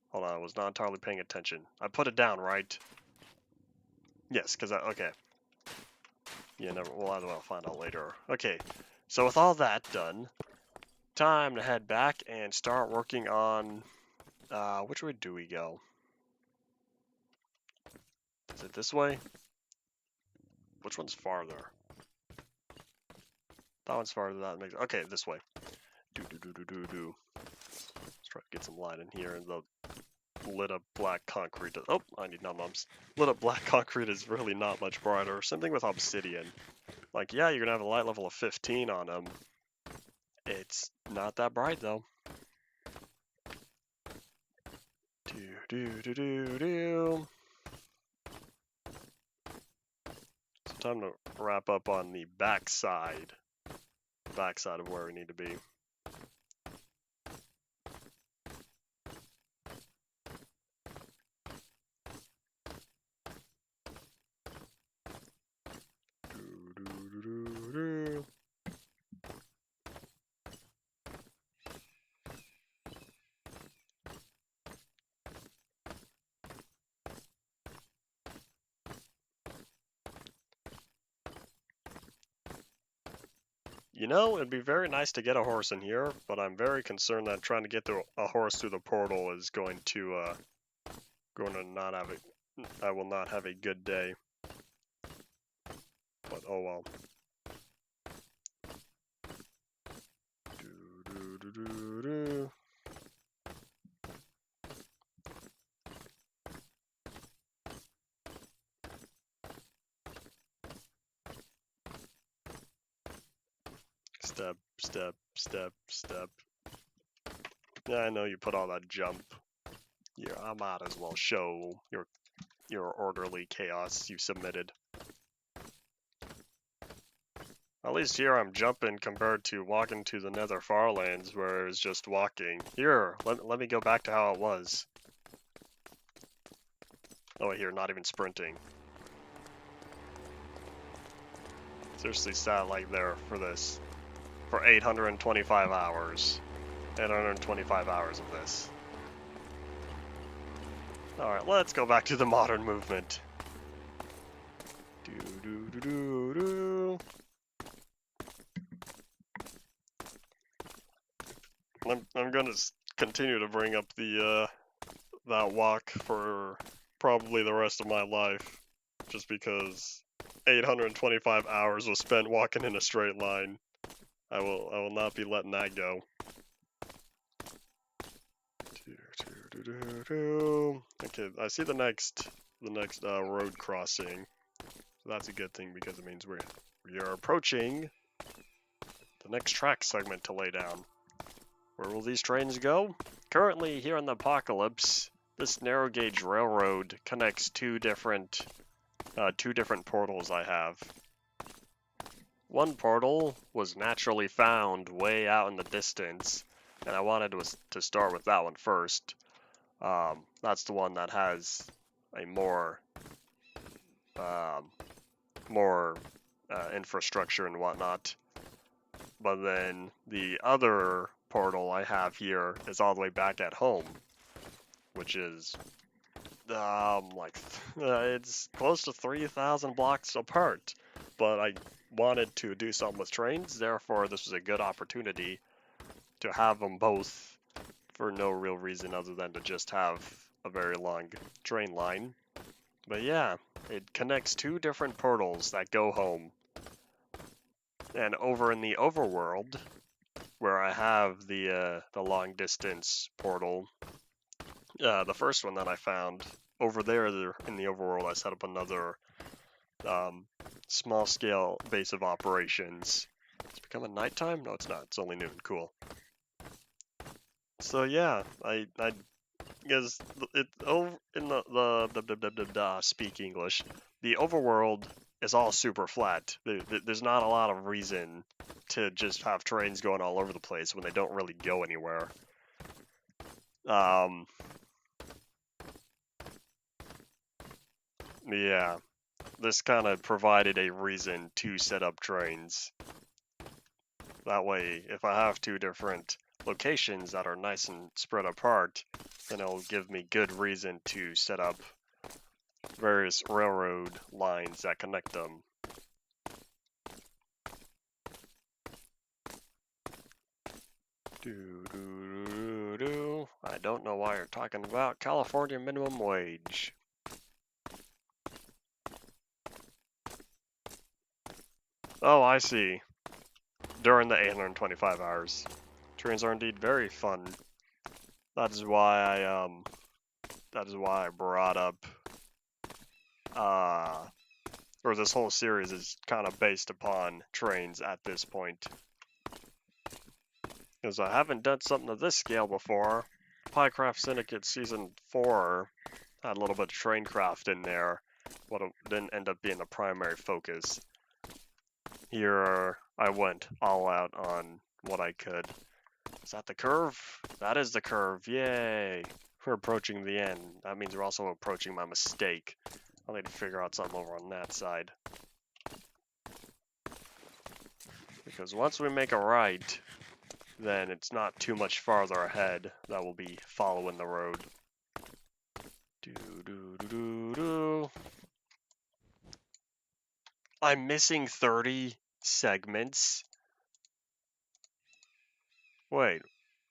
Hold on, I was not entirely paying attention. I put it down, right? Yes, because okay. Yeah, never. Well, I'll find out later. Okay, so with all that done, time to head back and start working on. Which way do we go? Is it this way? Which one's farther? That one's farther. That makes. Okay, this way. Do. Let's try to get some light in here. And the lit up black concrete. Oh, I need num-nums. Lit up black concrete is really not much brighter. Same thing with obsidian. Like, yeah, you're gonna have a light level of 15 on them. It's not that bright though. Do. So time to wrap up on the backside of where we need to be. You know, it'd be very nice to get a horse in here, but I'm very concerned that trying to get a horse through the portal is going to not have it. I will not have a good day. But oh well. Do. Step. Yeah, I know you put all that jump. Yeah, I might as well show your orderly chaos you submitted. At least here I'm jumping compared to walking to the Nether Farlands where it was just walking. Here, let me go back to how it was. Oh, here, not even sprinting. Seriously sat like there for this. For 825 hours. 825 hours of this. Alright, let's go back to the modern movement. Do. I'm gonna continue to bring up the that walk for probably the rest of my life, just because 825 hours was spent walking in a straight line. I will not be letting that go. Okay, I see the next road crossing. So that's a good thing because it means we are approaching the next track segment to lay down. Where will these trains go? Currently, here in the Apocalypse, this narrow gauge railroad connects two different portals I have. One portal was naturally found way out in the distance, and I wanted to start with that one first. That's the one that has a more infrastructure and whatnot. But then the other portal I have here is all the way back at home, which is it's close to 3,000 blocks apart. But I wanted to do something with trains, therefore this was a good opportunity to have them both for no real reason other than to just have a very long train line. But yeah, it connects two different portals that go home. And over in the overworld, where I have the long distance portal, the first one that I found, over there in the overworld, I set up another small scale base of operations. It's becoming nighttime? No, it's not. It's only noon. Cool. So yeah, I guess it over in the speak English. The overworld is all super flat. There's not a lot of reason to just have trains going all over the place when they don't really go anywhere. Yeah, this kind of provided a reason to set up trains. That way, if I have two different locations that are nice and spread apart, then it'll give me good reason to set up various railroad lines that connect them. I don't know why you're talking about California minimum wage. Oh, I see. During the 825 hours. Trains are indeed very fun. That is why I brought up or this whole series is kind of based upon trains at this point. Because I haven't done something of this scale before. Piecraft Syndicate Season 4 had a little bit of traincraft in there, but it didn't end up being the primary focus. Here, I went all out on what I could. Is that the curve? That is the curve, yay! We're approaching the end. That means we're also approaching my mistake. I'll need to figure out something over on that side. Because once we make a right, then it's not too much farther ahead that will be following the road. I'm missing 30 segments. Wait,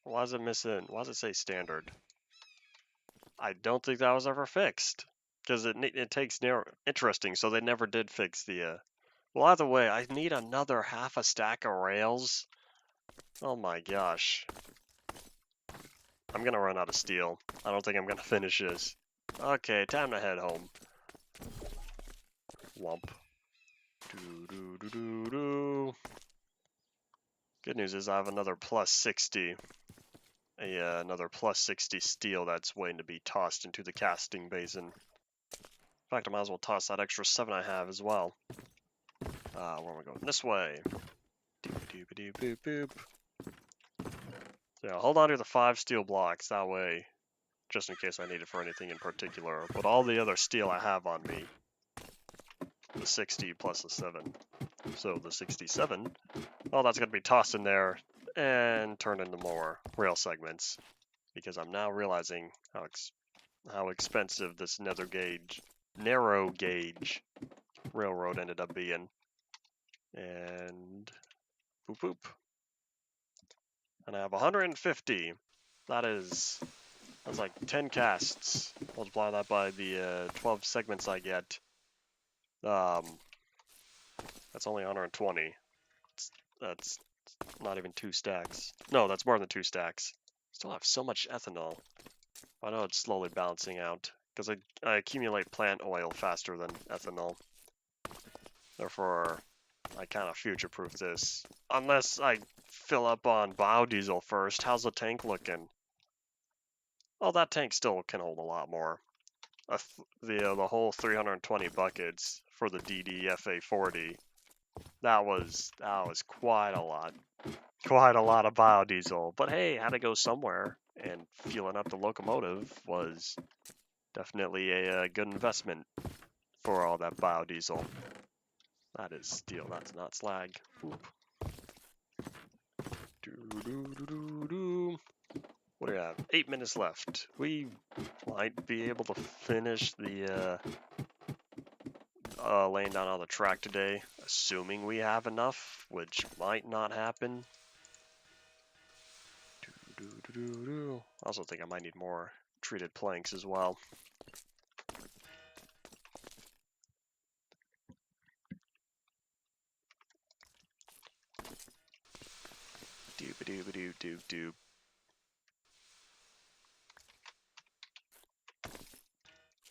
why is it missing? Why does it say standard? I don't think that was ever fixed. Because it takes narrow. Interesting, so they never did fix the. Well, either way, I need another half a stack of rails. Oh my gosh. I'm gonna run out of steel. I don't think I'm gonna finish this. Okay, time to head home. Womp. Good news is I have another plus 60. another plus 60 steel that's waiting to be tossed into the casting basin. In fact, I might as well toss that extra 7 I have as well. Where am I going? This way. Doop-a-doop-a-doop, boop. So yeah, hold on to the 5 steel blocks, that way, just in case I need it for anything in particular. But all the other steel I have on me, the 60 plus the 7. So the 67, well, that's going to be tossed in there and turned into more rail segments. Because I'm now realizing how expensive this narrow gauge railroad ended up being. And boop boop. And I have 150. That's like 10 casts. Multiply that by the 12 segments I get. That's only 120. That's not even 2 stacks. No, that's more than 2 stacks. Still have so much ethanol. I know it's slowly balancing out because I accumulate plant oil faster than ethanol. Therefore, I kind of future-proof this. Unless I fill up on biodiesel first. How's the tank looking? Oh, that tank still can hold a lot more. The whole 320 buckets for the DDFA40. That was quite a lot. Quite a lot of biodiesel. But hey, had to go somewhere. And fueling up the locomotive was definitely a good investment for all that biodiesel. That is steel, that's not slag. Oop. What do we have? 8 minutes left. We might be able to finish the laying down all the track today, assuming we have enough, which might not happen. I also think I might need more treated planks as well. Doop-a-doop-a-doop-doop-doop.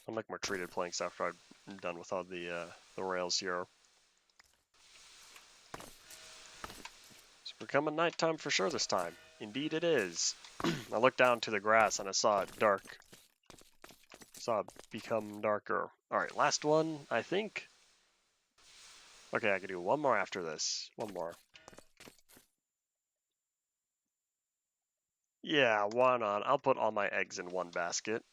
I'll make more treated planks after I'm done with all the rails here. It's becoming nighttime for sure this time. Indeed it is. I looked down to the grass and I saw it dark. Saw it become darker. Alright, last one, I think. Okay, I can do one more after this. One more. Yeah, why not? I'll put all my eggs in one basket.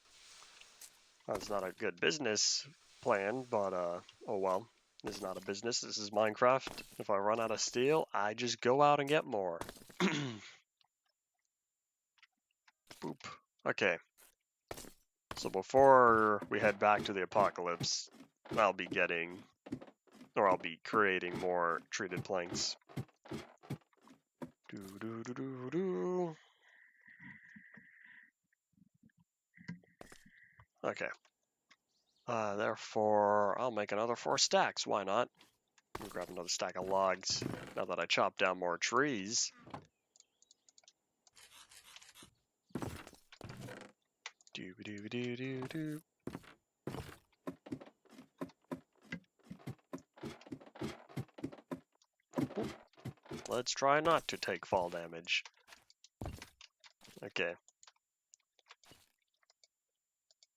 That's not a good business plan, but oh well. This is not a business, this is Minecraft. If I run out of steel, I just go out and get more. Boop. Okay. So before we head back to the apocalypse, I'll be creating more treated planks. Okay. Therefore, I'll make another 4 stacks. Why not? I'll grab another stack of logs now that I chopped down more trees. Doo-ba-doo-ba-doo-doo-doo. Let's try not to take fall damage. Okay.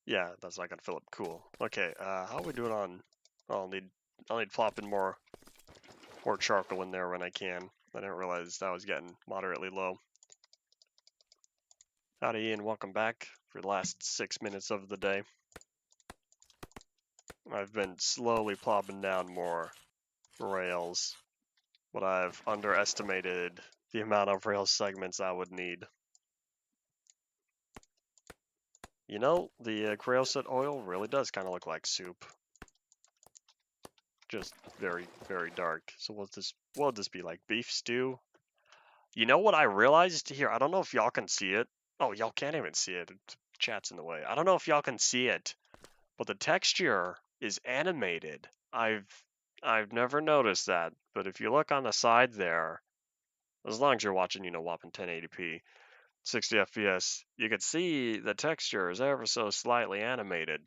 Yeah, that's not gonna fill up. Cool. Okay, how are we doing on... I'll need plopping more charcoal in there when I can. I didn't realize that was getting moderately low. Howdy Ian, welcome back for the last 6 minutes of the day. I've been slowly plopping down more rails, but I've underestimated the amount of rail segments I would need. You know, the Crayoset oil really does kind of look like soup. Just very, very dark. So what would this be, like beef stew? You know what I realized here? I don't know if y'all can see it. Oh, y'all can't even see it. Chat's in the way. I don't know if y'all can see it, but the texture is animated. I've never noticed that, but if you look on the side there, as long as you're watching, you know, whopping 1080p, 60 FPS, you can see the texture is ever so slightly animated.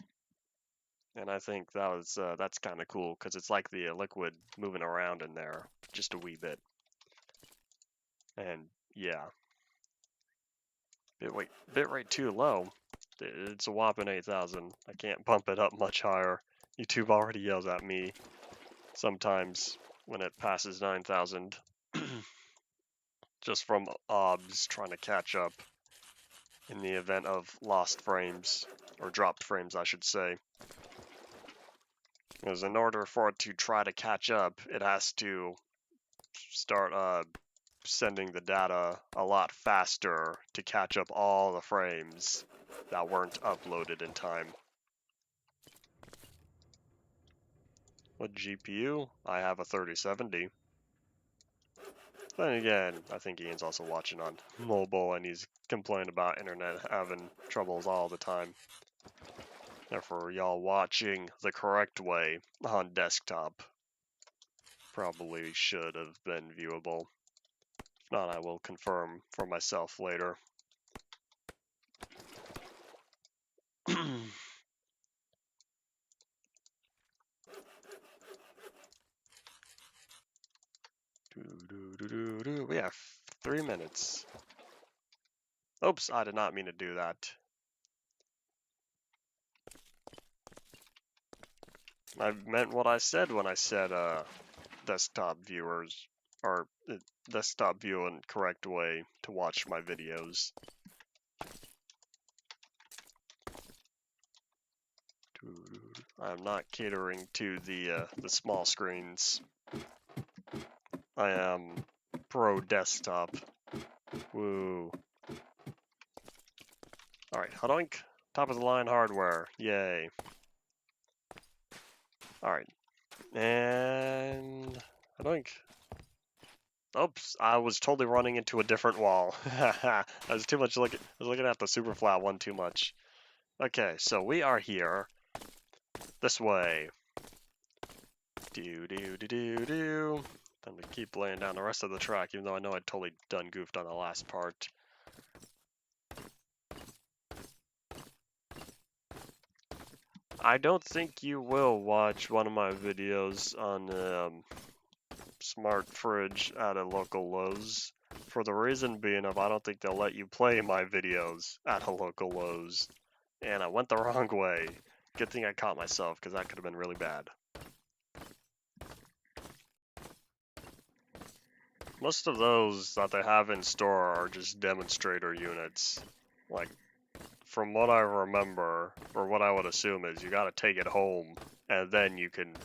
And I think that's kind of cool because it's like the liquid moving around in there just a wee bit. And yeah. bitrate too low. It's a whopping 8,000. I can't bump it up much higher. YouTube already yells at me sometimes when it passes 9,000. Just from OBS trying to catch up in the event of lost frames, or dropped frames I should say. Because in order for it to try to catch up, it has to start sending the data a lot faster to catch up all the frames that weren't uploaded in time. What GPU? I have a 3070. Then again, I think Ian's also watching on mobile and he's complaining about internet having troubles all the time. Therefore, y'all watching the correct way on desktop probably should have been viewable. If not, I will confirm for myself later. We have 3 minutes. Oops, I did not mean to do that. I meant what I said when I said desktop viewers, or desktop view in correct way to watch my videos. I'm not catering to the small screens. I am pro desktop. Woo. Alright, Hadoink. Top of the line hardware. Yay. Alright. And Hadoink. Oops, I was totally running into a different wall. I was looking at the Superflat one too much. Okay, so we are here. This way. Do. Time to keep laying down the rest of the track, even though I know I totally done goofed on the last part. I don't think you will watch one of my videos on smart fridge at a local Lowe's. For the reason being of I don't think they'll let you play my videos at a local Lowe's. And I went the wrong way. Good thing I caught myself, because that could have been really bad. Most of those that they have in store are just demonstrator units. Like, from what I remember, or what I would assume is you gotta take it home, and then you can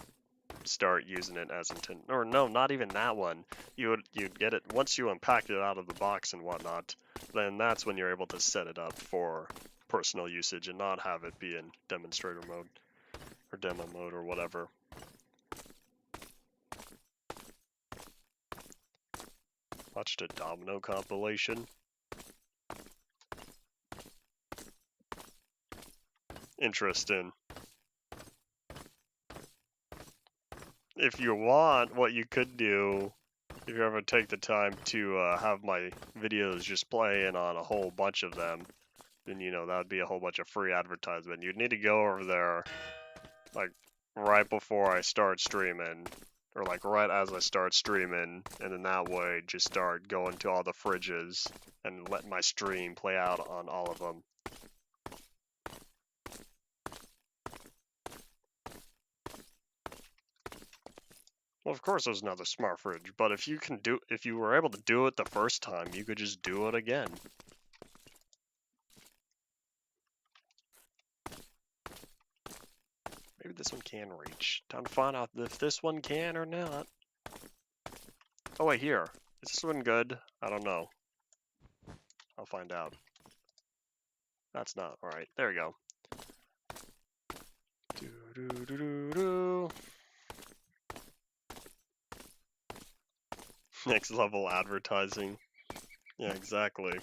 start using it as intended. Or no, not even that one. You'd get it, once you unpack it out of the box and whatnot, then that's when you're able to set it up for personal usage and not have it be in demonstrator mode, or demo mode, or whatever. Watched a Domino compilation. Interesting. If you want, what you could do, if you ever take the time to have my videos just playing on a whole bunch of them, then you know that would be a whole bunch of free advertisement. You'd need to go over there, like right before I start streaming, or like right as I start streaming, and then that way just start going to all the fridges and let my stream play out on all of them. Well, of course there's another smart fridge, but if you were able to do it the first time, you could just do it again. Maybe this one can reach. Time to find out if this one can or not. Oh wait, here. Is this one good? I don't know. I'll find out. That's not. Alright, there we go. Do. Next level advertising. Yeah, exactly.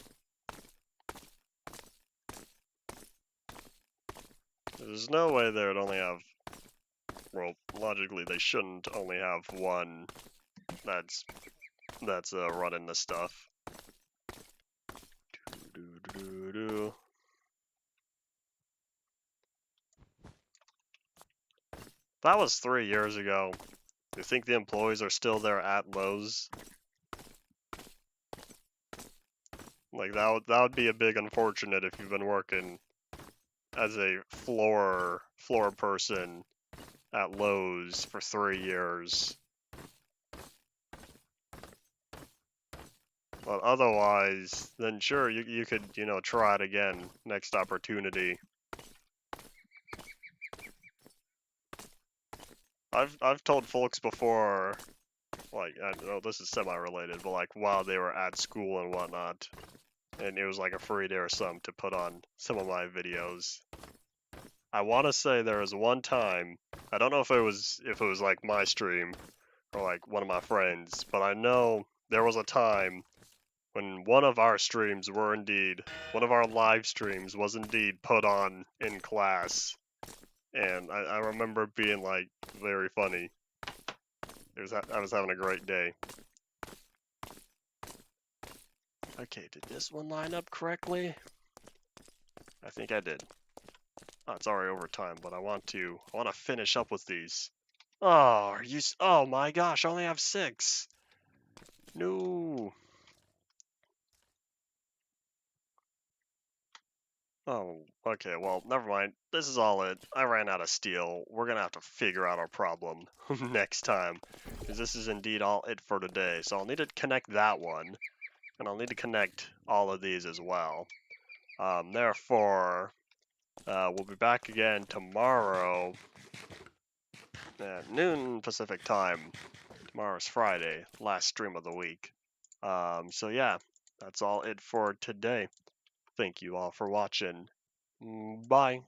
There's no way they would only have... Well, logically they shouldn't only have one that's running this stuff. Do. That was 3 years ago. Do you think the employees are still there at Lowe's? Like that would be a big unfortunate if you've been working as a floor person at Lowe's for 3 years. But otherwise, then sure, you could, you know, try it again next opportunity. I've told folks before, like, I know this is semi-related, but like while they were at school and whatnot, and it was like a free day or something to put on some of my videos. I want to say there was one time, I don't know if it was like my stream or like one of my friends, but I know there was a time when one of our live streams was indeed put on in class, and I remember it being like very funny. I was having a great day. Okay, did this one line up correctly? I think I did. Oh, it's already over time, but I want to finish up with these. Oh, oh my gosh, I only have 6. No. Oh, okay, well, never mind. This is all it. I ran out of steel. We're gonna have to figure out our problem next time, because this is indeed all it for today. So I'll need to connect that one, and I'll need to connect all of these as well. Therefore, we'll be back again tomorrow at noon Pacific time. Tomorrow's Friday, last stream of the week. So yeah, that's all it for today. Thank you all for watching. Bye.